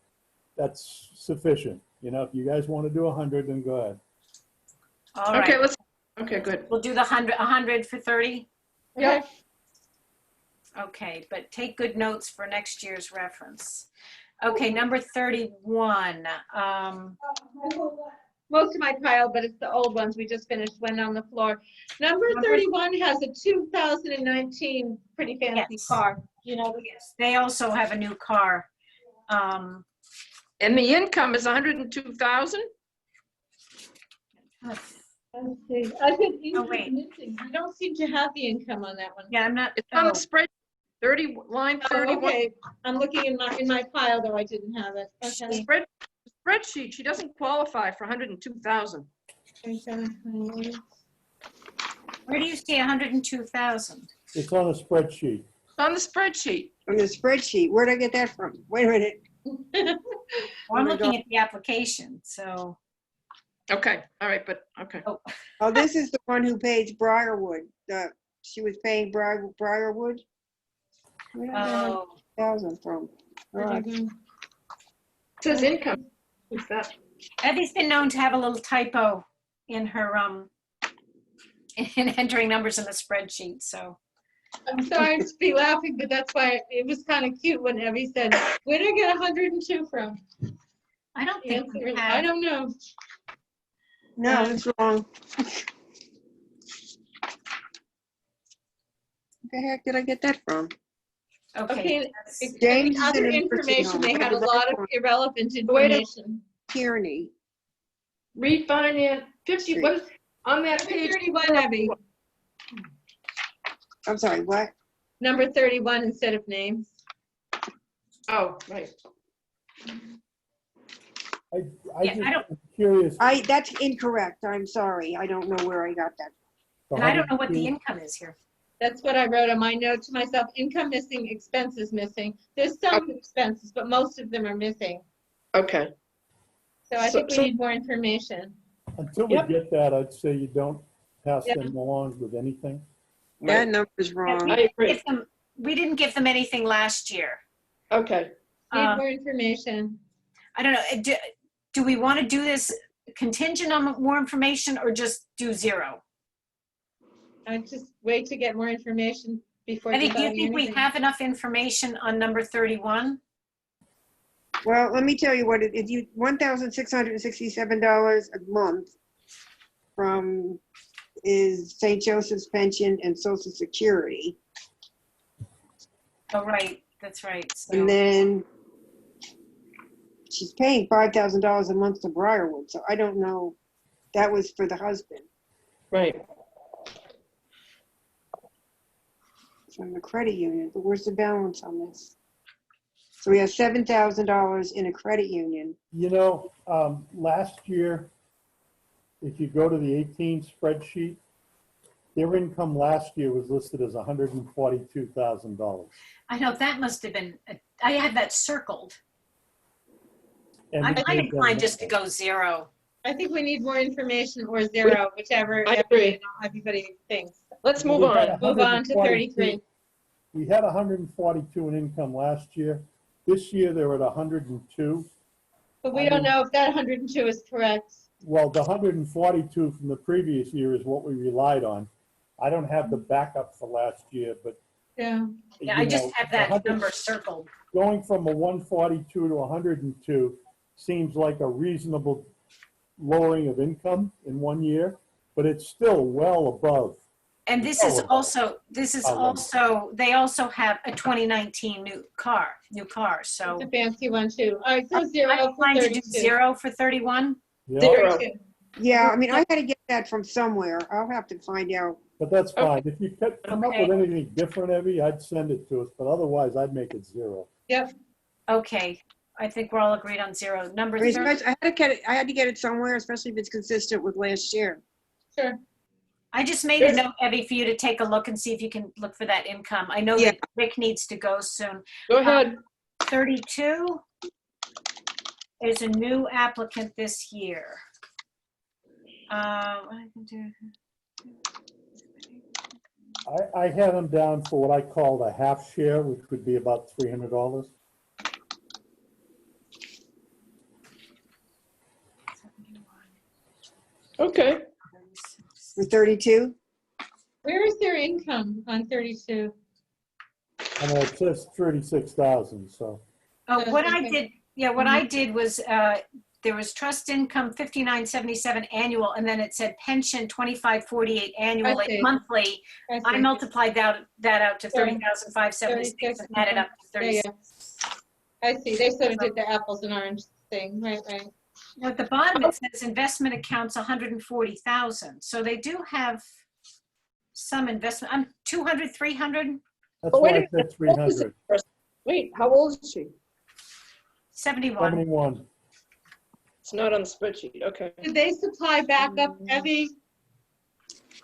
that's sufficient. You know, if you guys want to do 100, then go ahead. All Okay, right, okay, good. we'll do the 100 for 30. Okay. Okay, but take good notes for next year's reference. Okay, number 31. Most of my pile, but it's the old ones we just finished, went on the floor. Number 31 has a 2019 pretty fancy Yes. car. You know, Yes, they also have a new car. And the income is 102,000? let's see. I said Oh, income wait. missing. I don't seem to have the income on that one. Yeah, I'm not, It's on oh, the spread, 30, line Oh, 31. okay, I'm looking in my pile though. I didn't have it. The Okay. spreadsheet, she doesn't qualify for 102,000. where do you see 102,000? It's on a spreadsheet. On the spreadsheet. On the spreadsheet, where'd I get that from? Wait a minute. Well, I'm looking at the application, so, Okay, all right, but, okay. Oh, this is the one who pays Briarwood. She was paying Briarwood. Where did I get oh, 100,000 from? All right. It says income. What's that? Evie's been known to have a little typo in her, in entering numbers in the spreadsheet, so. I'm sorry to be laughing, but that's why it was kind of cute when Evie said, "Where did I get 102 from?" I don't The think answer we is, I have, don't know. No, it's wrong. Where the heck did I get that from? okay. Okay, that's- I mean, James is other in a nursing information, they home. had a lot of irrelevant Wait a- information. Kearney. Refinance, 50, what is, on that Number page? 31, Evie. I'm sorry, what? Number 31 instead of names. Oh, right. I Yeah, just I don't- am curious. That's incorrect. I'm sorry. I don't know where I got that. And I don't know what the 102 income is here. That's what I wrote on my note to myself. Income missing, expenses missing. There's some expenses, but most of them are missing. Okay. So I think we So- need more information. Until we Yep. get that, I'd say you don't pass Yep. them along with anything. That Right. number's wrong. I agree. We didn't give them anything last year. Okay. Need Um, more information. I don't know, do we want to do this contingent on more information or just do 0? I just wait to get more information before I think, do you deciding think we anything. have enough information on number 31? Well, let me tell you what if you $1,667 a month from is St. Joseph's pension and Social Security. Oh, right, that's right. So, And then she's paying $5,000 a month to Briarwood. So I don't know. That was for the husband Right. from the credit union. But where's the balance on this? So we have $7,000 in a credit union. You know, last year, if you go to the 18 spreadsheet, their income last year was listed as $142,000. I know that must have been, I had that circled. And I'm we kind of gave them inclined just to nothing. go 0. I think we need more information or 0, whichever I agree. everybody thinks. Let's move We had on. Move on to 33. We had 142 in income last year. This year, they're at 102. But we don't know if that 102 is correct. Well, the 142 from the previous year is what we relied on. I don't have the backup for last year, but. Yeah. Yeah, you I just know, have the that 100 number circled. Going from a 142 to 102 seems like a reasonable lowering of income in 1 year, but it's still well above. And this is Oh, also, they also have a 2019 new car, so. It's a fancy one too. All right, so 0 I'm for inclined to do 32. 0 for 31. Yeah, 0. 32. Yeah, I mean, I had to get that from somewhere. I'll have to find out. but that's fine. If you could come up Okay. with anything different, Evie, I'd send it to us, but otherwise I'd make it 0. Yep. Okay, I think we're all agreed on 0. Number I mean, 30, I had to get it somewhere, especially if it's consistent with last year. Sure. I just made a note, Evie, for you to take a look and see if you can look for that income. I know Yeah. that Rick needs to go soon. Go ahead. 32 is a new applicant this year. I had them down for what I called a half share, which would be about $300. Okay. For 32? Where is their income on 32? I know it says 36,000, so. Oh, what I Okay. did, yeah, what I did was, there was trust income 5977 annual, and then it said pension 2548 annually, see. monthly. I see. multiplied that out to Sure. 30,576 and added up to Yeah, 36. I see. They sort of did the apples and orange thing. Right. Now, at the bottom, it says investment accounts 140,000. So they do have some investment. I'm 200, 300, That's Oh, wait why a I said minute. What was it 300. first? Wait, how old is she? 71. 71. It's not on the spreadsheet. Okay. Did they supply backup, Evie?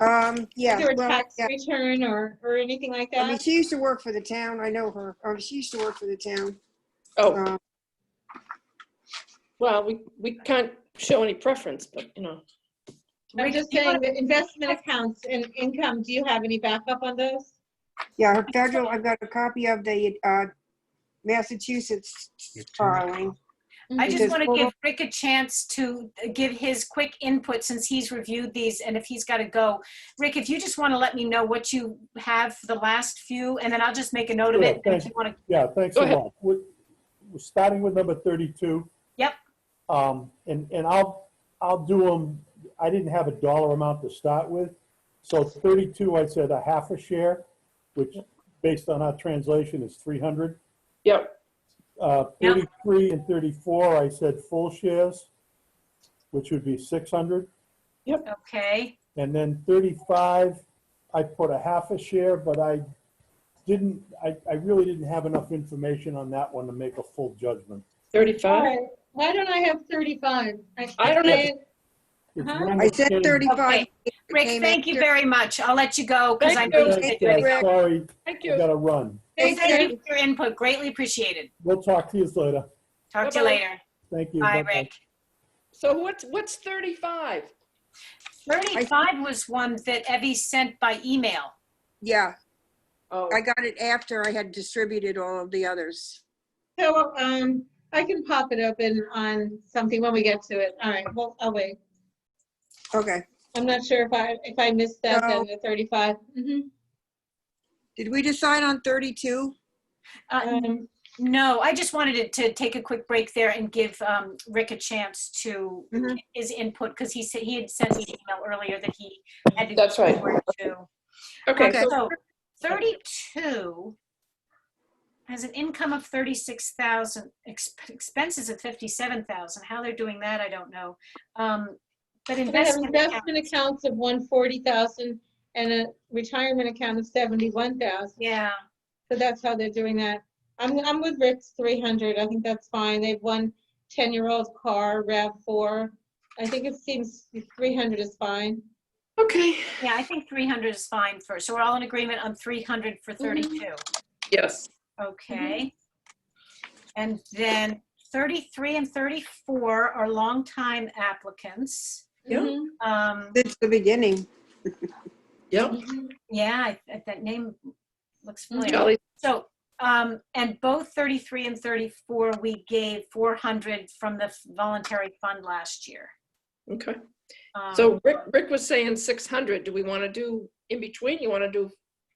Yeah. Is there a well, tax yeah. return or anything like I mean, that? she used to work for the town. I know her. She used to work for the town. Oh, well, we can't show any preference, but you know. I'm Rick, just do you saying wanna- that investment accounts and income, do you have any backup on those? Yeah, her federal, I've got a copy of the Massachusetts filing. I just Because want to total- give Rick a chance to give his quick input since he's reviewed these and if he's got to go. Rick, if you just want to let me know what you have for the last few, and then I'll just make a note of Sure, it. And if thank you want to, Yeah, thanks Go a ahead. lot. We're starting with number 32. Yep. And I'll do them, I didn't have a dollar amount to start with. So 32, I said a half a share, which based on our translation is 300. Yep. 33 and 34, I said full shares, which would be 600. okay. And then 35, I put a half a share, but I really didn't have enough information on that one to make a full judgment. 35. All right. Why don't I have 35? I don't have- It's Uh-huh. when I we said came- 35. Okay. Rick, came thank you after. very much. I'll let you go because I Thank know you. you Thank said you, you Rick. Sorry, Thank I you. gotta run. Thank Thank you for your input. Greatly appreciated. We'll talk to you later. Talk to you Bye-bye. later. Thank you. Bye, Bye-bye. Rick. So what's 35? 35 was one that Evie sent by email. Yeah, Oh, I got it after I had distributed all of the others. So, I can pop it open on something when we get to it. All right, well, I'll wait. Okay. I'm not sure if I missed that, No. then the 35. Mhm. Did we decide on 32? No, I just wanted to take a quick break there and give Rick a chance to Mhm. his input because he said he had sent me an email earlier that he had to. That's right. Too. okay. Okay. So So 32 has an income of 36,000, expenses of 57,000. How they're doing that, I don't know. But They have investment investment accounts of 140,000 and a retirement account of 71,000. yeah. So that's how they're doing that. I'm with Rick's 300. I think that's fine. They have one 10-year-old car, RAV4. I think it seems 300 is fine. Okay, Yeah, I think 300 is fine for, so we're all in agreement on 300 for 32. yes. Okay. And then 33 and 34 are longtime applicants. Yeah. Mhm. Since the beginning. Yep. Yeah, that name looks familiar. Jolly, So, and both 33 and 34, we gave 400 from the voluntary fund last year. okay. Um, So Rick was saying 600. Do we want to do in between? You want to do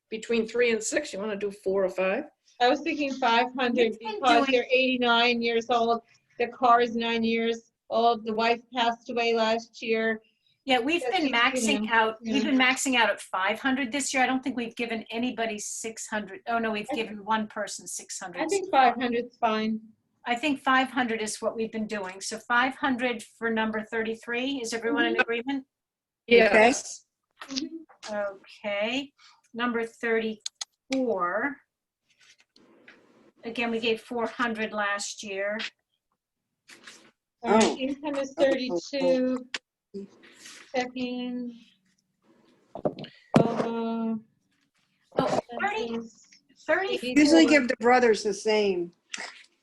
between 3 and 6? You want to do 4 or 5? I was thinking 500 We've been because doing- they're 89 years old. The car is 9 years old. The wife passed away last year. Yeah, we've That been seems, you maxing know, out, yeah. we've been maxing out at 500 this year. I don't think we've given anybody 600. Oh, no, we've given one person 600. I think 500 is fine. I think 500 is what we've been doing. So 500 for number 33. Is everyone in agreement? Yes. Okay. Number 34. Again, we gave 400 last year. Oh. Income is 32. Checking. Oh, 30, 34. Usually give the brothers the same.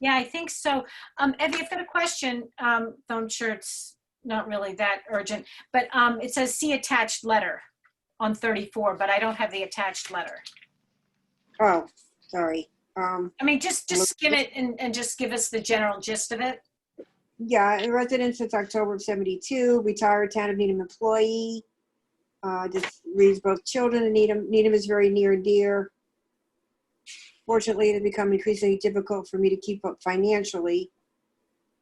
Yeah, I think so. Evie, I've got a question. Though I'm sure it's not really that urgent, but it says see attached letter on 34, but I don't have the attached letter. Oh, sorry. I mean, just skim it and just give us the general gist of it. Yeah, a resident since October of 72, retired town of Needham employee. Just reads both children and Needham. Needham is very near and dear. Fortunately, it has become increasingly difficult for me to keep up financially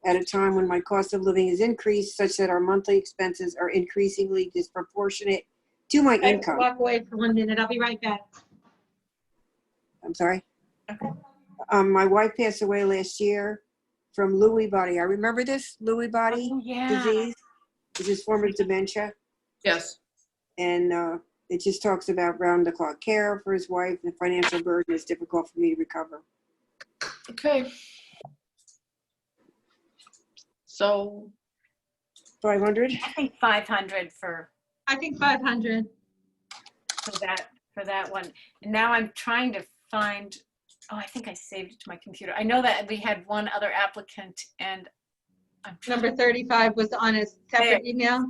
at a time when my cost of living has increased such that our monthly expenses are increasingly disproportionate to my I have to income. walk away for 1 minute. I'll be right back. I'm sorry. Okay. My wife passed away last year from Lewy body. I remember this Lewy body Oh, yeah. disease. It's this form of dementia. Yes. And it just talks about round-the-clock care for his wife. The financial burden is difficult for me to recover. Okay. So 500? I think 500 for I think 500. that one. And now I'm trying to find, oh, I think I saved it to my computer. I know that we had one other applicant and I'm Number 35 was on a separate email.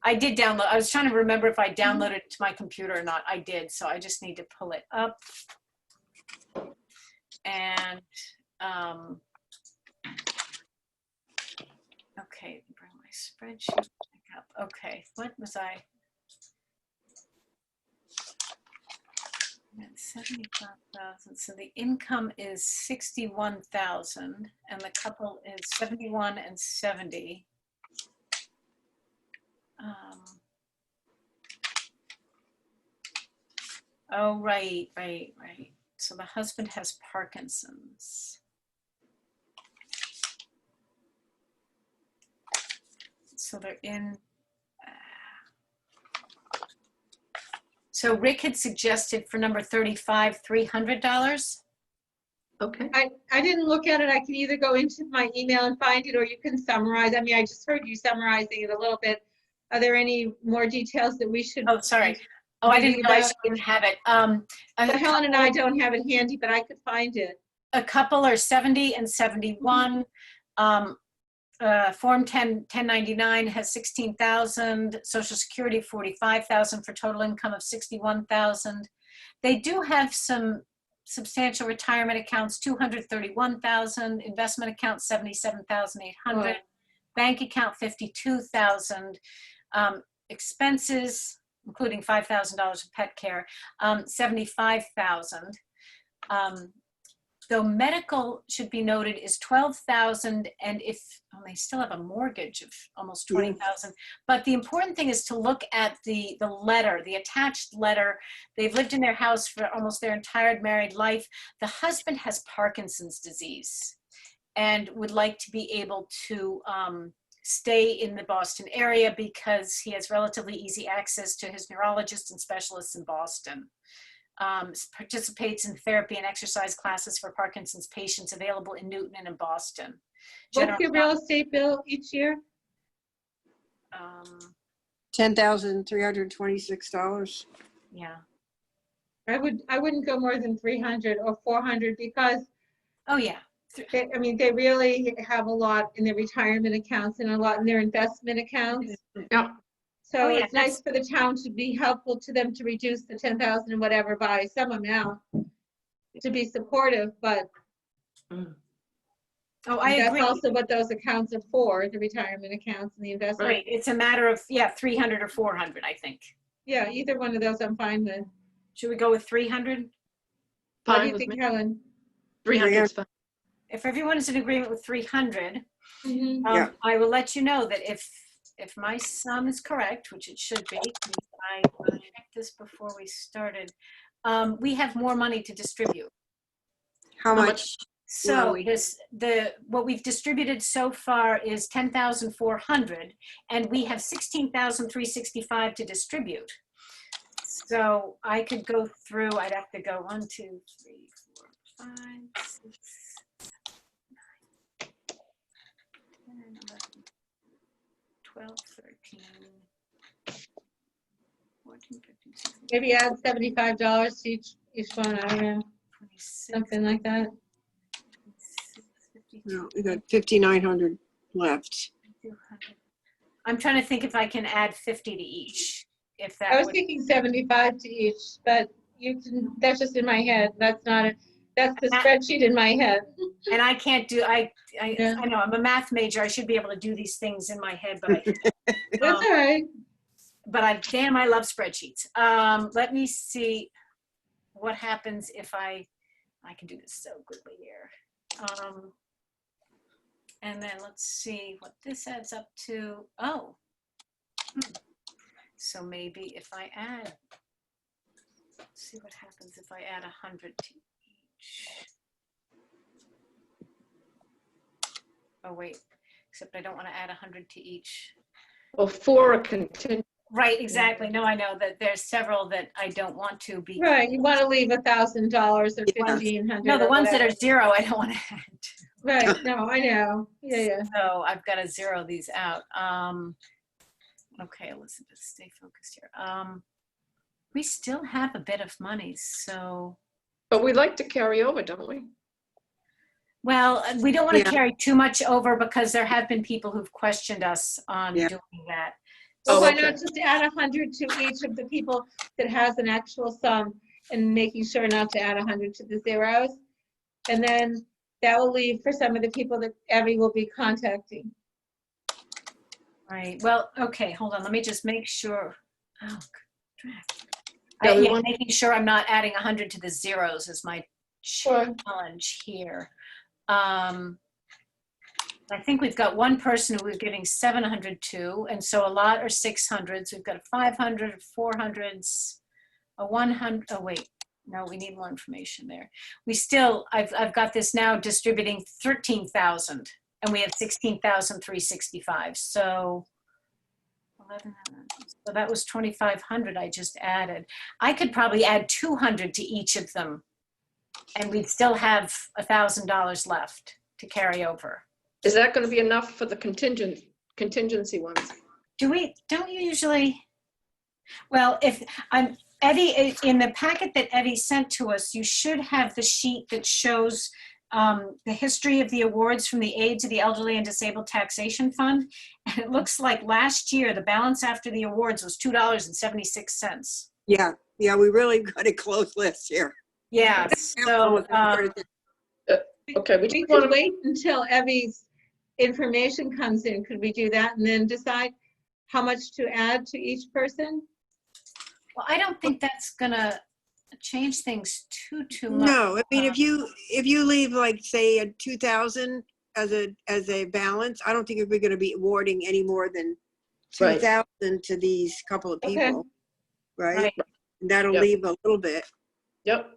I did download. I was trying to remember if I downloaded it to my computer or not. I did, so I just need to pull it up. And okay, bring my spreadsheet back up. Okay, what was I? 75,000. So the income is 61,000, and the couple is 71 and 70. Oh, right. So the husband has Parkinson's. So they're in. So Rick had suggested for number 35, $300. okay. I didn't look at it. I can either go into my email and find it, or you can summarize. I mean, I just heard you summarizing it a little bit. Are there any more details that we should? Oh, sorry. Oh, I didn't realize you didn't have it. But Helen and I don't have it handy, but I could find it. A couple are 70 and 71. Form 1099 has 16,000. Social Security 45,000 for total income of 61,000. They do have some substantial retirement accounts, 231,000. Investment account 77,800. Bank account 52,000. Expenses, including $5,000 of pet care, 75,000. Though medical, should be noted, is 12,000, and if they still have a mortgage of almost 20,000. But the important thing is to look at the letter, the attached letter. They've lived in their house for almost their entire married life. The husband has Parkinson's disease and would like to be able to stay in the Boston area because he has relatively easy access to his neurologist and specialists in Boston. participates in therapy and exercise classes for Parkinson's patients available in Newton and in Boston. What's your real estate bill each year? Um, $10,326. yeah. I wouldn't go more than 300 or 400 because Oh, yeah. they really have a lot in their retirement accounts and a lot in their investment accounts. Yeah. So Oh, yeah, it's nice for the town to be helpful to them to reduce the 10,000 and whatever by some amount to be supportive, but Oh, I that's agree. also what those accounts are for, the retirement accounts and the investment. Right. It's a matter of, yeah, 300 or 400, I think. Yeah, either one of those I'm fine with. Should we go with 300? What do Fine you with think, me. Helen? 300 is fine. If everyone is in agreement with 300, Mhm. Yeah. I will let you know that if my sum is correct, which it should be, 'cause I checked this before we started, we have more money to distribute. How How much? So we- what we've distributed so far is 10,400, and we have 16,365 to distribute. So I could go through, I'd have to go 1, 2, 3, 4, 5, 6, 9, 10, 11, 12, 13, 14, 15, 16, Maybe add $75 to each one, I don't know, 26, something like that. 26, 52, No, we got 5,900 left. 200. I'm trying to think if I can add 50 to each, if I that was would. thinking 75 to each, but that's just in my head. That's the spreadsheet in my head. And I can't do, Yeah. I know, I'm a math major, I should be able to do these things in my head, but I can't. That's all right. But I love spreadsheets. Let me see what happens if I can do this so quickly here. And then let's see what this adds up to. Oh. So maybe if I add, let's see what happens if I add 100 to each. Oh, wait, except I don't want to add 100 to each. Well, for a contingent, Right, exactly. No, I know that there's several that I don't want to be. Right, you want to leave $1,000 or 1,500. No, the or ones that whatever. are zero, I don't want to add. Right, no, I know. Yeah. So I've got to zero these out. Okay, Elizabeth, stay focused here. We still have a bit of money, so. but we like to carry over, don't we? Well, we don't want to Yeah. carry too much over because there have been people who've questioned us on Yeah. doing that. Well, Oh, why okay. not just add 100 to each of the people that has an actual sum and making sure not to add 100 to the zeros? And then that will leave for some of the people that Evie will be contacting. Right, well, okay, hold on, let me just make sure. Oh, crap. Yeah, we Yeah, want- making sure I'm not adding 100 to the zeros is my Sure. challenge here. I think we've got one person who was giving 700 to, and so a lot are 600s. We've got a 500, 400s, a 100. Oh wait, no, we need more information there. We still, I've got this now distributing 13,000, and we have 16,365. So 1100. So that was 2,500 I just added. I could probably add 200 to each of them, and we'd still have $1,000 left to carry over. Is that going to be enough for the contingency ones? Don't you usually, well, if I'm, Eddie, in the packet that Eddie sent to us, you should have the sheet that shows the history of the awards from the Aid to the Elderly and Disabled Taxation Fund. And it looks like last year, the balance after the awards was $2.76. Yeah, we really got it close last year. Yeah, so, Okay, we We just want could to, wait until Evie's information comes in. Could we do that and then decide how much to add to each person? well, I don't think that's gonna change things too much. No, I mean, if you leave like, say, a 2,000 as a balance, I don't think we're gonna be awarding any more than Right. 2,000 to these couple of Okay. people, right? Right. And that'll Yep. leave a little bit. yep.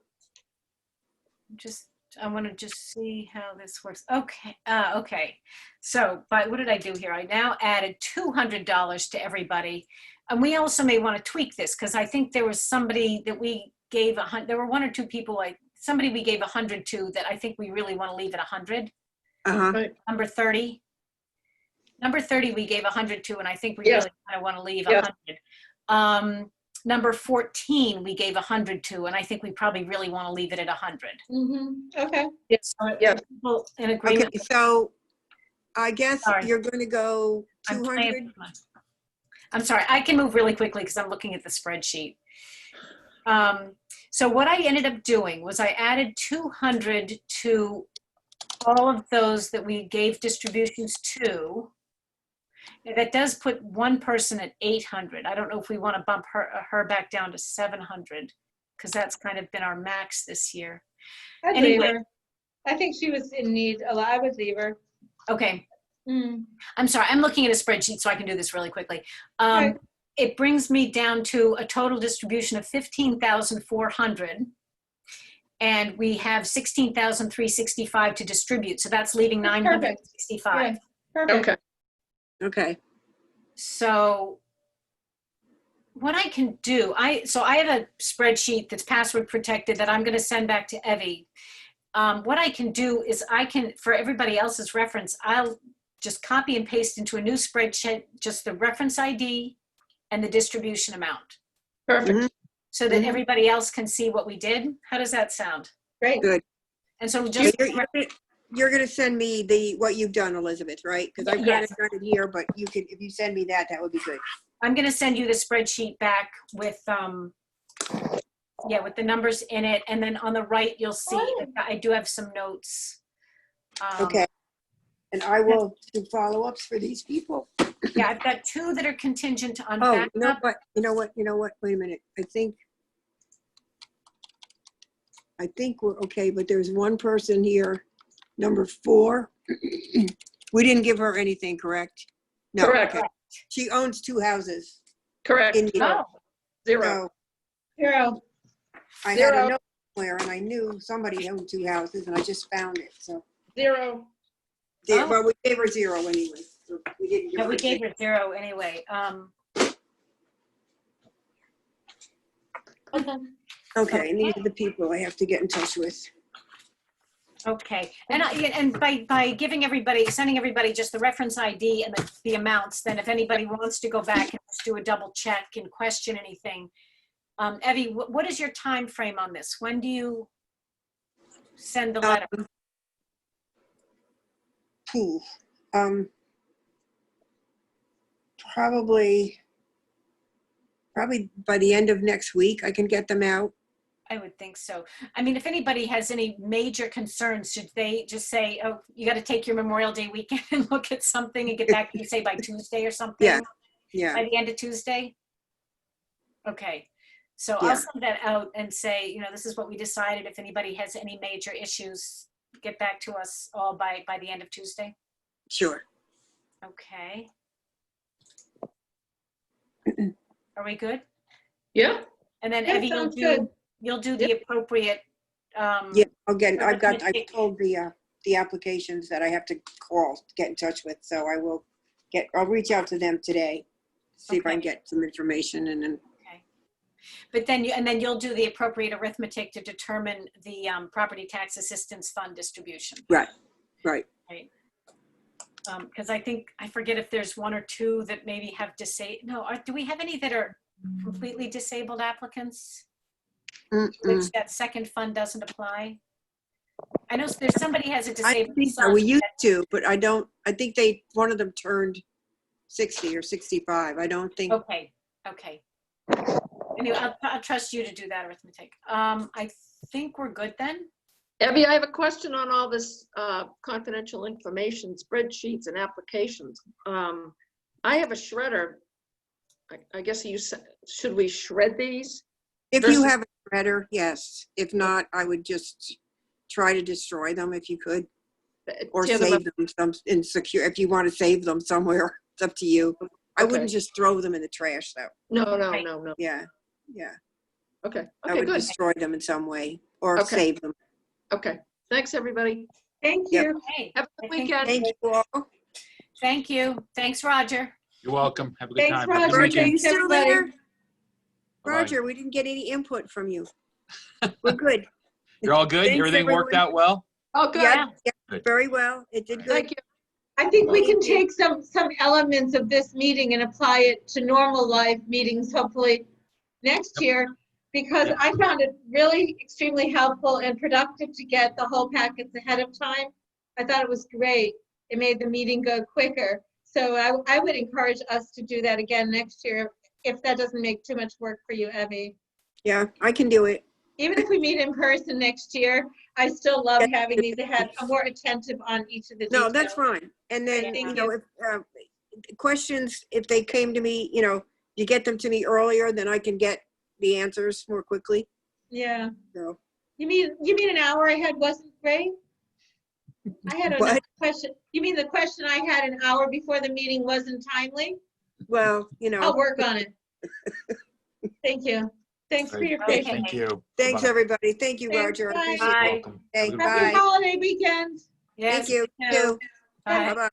I want to just see how this works. Okay, okay. So, but what did I do here? I now added $200 to everybody. And we also may want to tweak this because I think there was somebody that we gave there were one or two people, like somebody we gave 100 to that I think we really want to leave at 100. Uh-huh. Number 30. Number 30 we gave 100 to, and I think we Yes. really kind of want to leave Yes. 100. Number 14 we gave 100 to, and I think we probably really want to leave it at 100. Okay. So are Yes. people in agreement? Okay, so I guess Sorry. you're going to go I'm 200. I'm sorry, I can move really quickly because I'm looking at the spreadsheet. So what I ended up doing was I added 200 to all of those that we gave distributions to. And that does put one person at 800. I don't know if we want to bump her back down to 700 because that's kind of been our max this year. I'd Anyway. leave her. I think she was in need a lot. I would leave her. Okay. Mm. I'm sorry, I'm looking at a spreadsheet so I can do this really quickly. Right. It brings me down to a total distribution of 15,400. And we have 16,365 to distribute. So that's leaving Perfect. 965. Yeah. Perfect. Okay. Okay. So what I can do, I have a spreadsheet that's password protected that I'm going to send back to Evie. What I can do is for everybody else's reference, I'll just copy and paste into a new spreadsheet, just the reference ID and the distribution amount, Perfect. Mhm. so that Mhm. everybody else can see what we did. How does that sound? Great. Good. And so Yeah, just, you're going to send me what you've done, Elizabeth, right? Because I've got Yes. it done it here, but if you send me that would be good. I'm going to send you the spreadsheet back with, with the numbers in it. And then on the right, you'll see, I do have some notes. Okay. And I will do follow-ups for these people. Yeah, I've got two that are contingent on Oh, you know backup. what? You know what? Wait a minute. I think we're okay, but there's one person here, number 4. We didn't give her anything, correct? No. Correct. Okay. She owns 2 houses Correct. in the, Oh, Zero. so Zero. I had Zero. a note somewhere and I knew somebody owned 2 houses and I just found it, so. Zero. Oh. Well, we gave her 0 anyway, so we didn't give yeah, her we gave anything. her 0 anyway. Okay, and these are the people I have to get in touch with. Okay, and by giving everybody, sending everybody just the reference ID and the amounts, then if anybody wants to go back and just do a double check and question anything, Evie, what is your time frame on this? When do you send the letter? Phew. Probably by the end of next week, I can get them out. I would think so. I mean, if anybody has any major concerns, should they just say, oh, you got to take your Memorial Day weekend and look at something and get back to you, say, by Tuesday or something? Yeah. Yeah, By the end of Tuesday? Okay. So Yeah. I'll send that out and say, this is what we decided. If anybody has any major issues, get back to us all by the end of Tuesday. sure. Okay. Are we good? Yeah. And then That Evie, sounds good. you'll do the appropriate. Yeah, I've Okay. told the applications that I have to call, to get in touch with, so I'll reach out to them today, see if I can Okay. get some information and then, But then you'll do the appropriate arithmetic to determine the property tax assistance fund distribution. right. Because I forget if there's 1 or 2 that maybe have do we have any that are completely disabled applicants? Mm-mm. Which that second fund doesn't apply? I know there's somebody has a I disabled think so. son. We used to, but I think one of them turned 60 or 65. I don't think, Okay. Anyway, I'll trust you to do that arithmetic. I think we're good then. Evie, I have a question on all this confidential information, spreadsheets and applications. I have a shredder. I guess should we shred these? if you versus- have a shredder, yes. If not, I would just try to destroy them if you could, or Tear them up? save them if you want to save them somewhere. It's up to you. I Okay. wouldn't just throw them in the trash though. No. Yeah. Okay, I okay, would good. destroy them in some way or Okay. save them. Okay, thanks, everybody. Thank Yep. you. Okay. Have a I good think- weekend. Thank you all. Thank you. Thanks, Roger. You're welcome. Have a good Thanks, time. Have a good Roger. Roger, weekend. you Thanks, still everybody. there? Bye-bye. Roger, we didn't get any input from you. We're good. You're all good? Thanks, Everything worked everyone. out well? Oh, good. Yeah, yeah, Good. very well. It did good. Thank you. I think we can Thank you. take some elements of this meeting and apply it to normal life meetings, hopefully next year, because Yep. I found it really extremely helpful and productive to get the whole packets ahead of time. I thought it was great. It made the meeting go quicker. So I would encourage us to do that again next year, if that doesn't make too much work for you, Evie. Yeah, I can do it. Even if we meet in person next year, I still love Yeah. having these ahead. I'm more attentive on each of the No, details. that's fine. And then, Thank you know, you. if questions, if they came to me, you know, you get them to me earlier, then I can get the answers more quickly. Yeah. So, You mean an hour ahead wasn't great? I had another What? question. You mean the question I had an hour before the meeting wasn't timely? well, you know, I'll work on it. Thank you. Thanks for Great. your Okay. patience. Thank you. thanks, Goodbye. everybody. Thank you, Thanks, Roger. I bye. appreciate it. Bye. Welcome. Have a Okay, good bye. Happy holiday weekend. Yes, Thank you. you too. Bye. Bye-bye.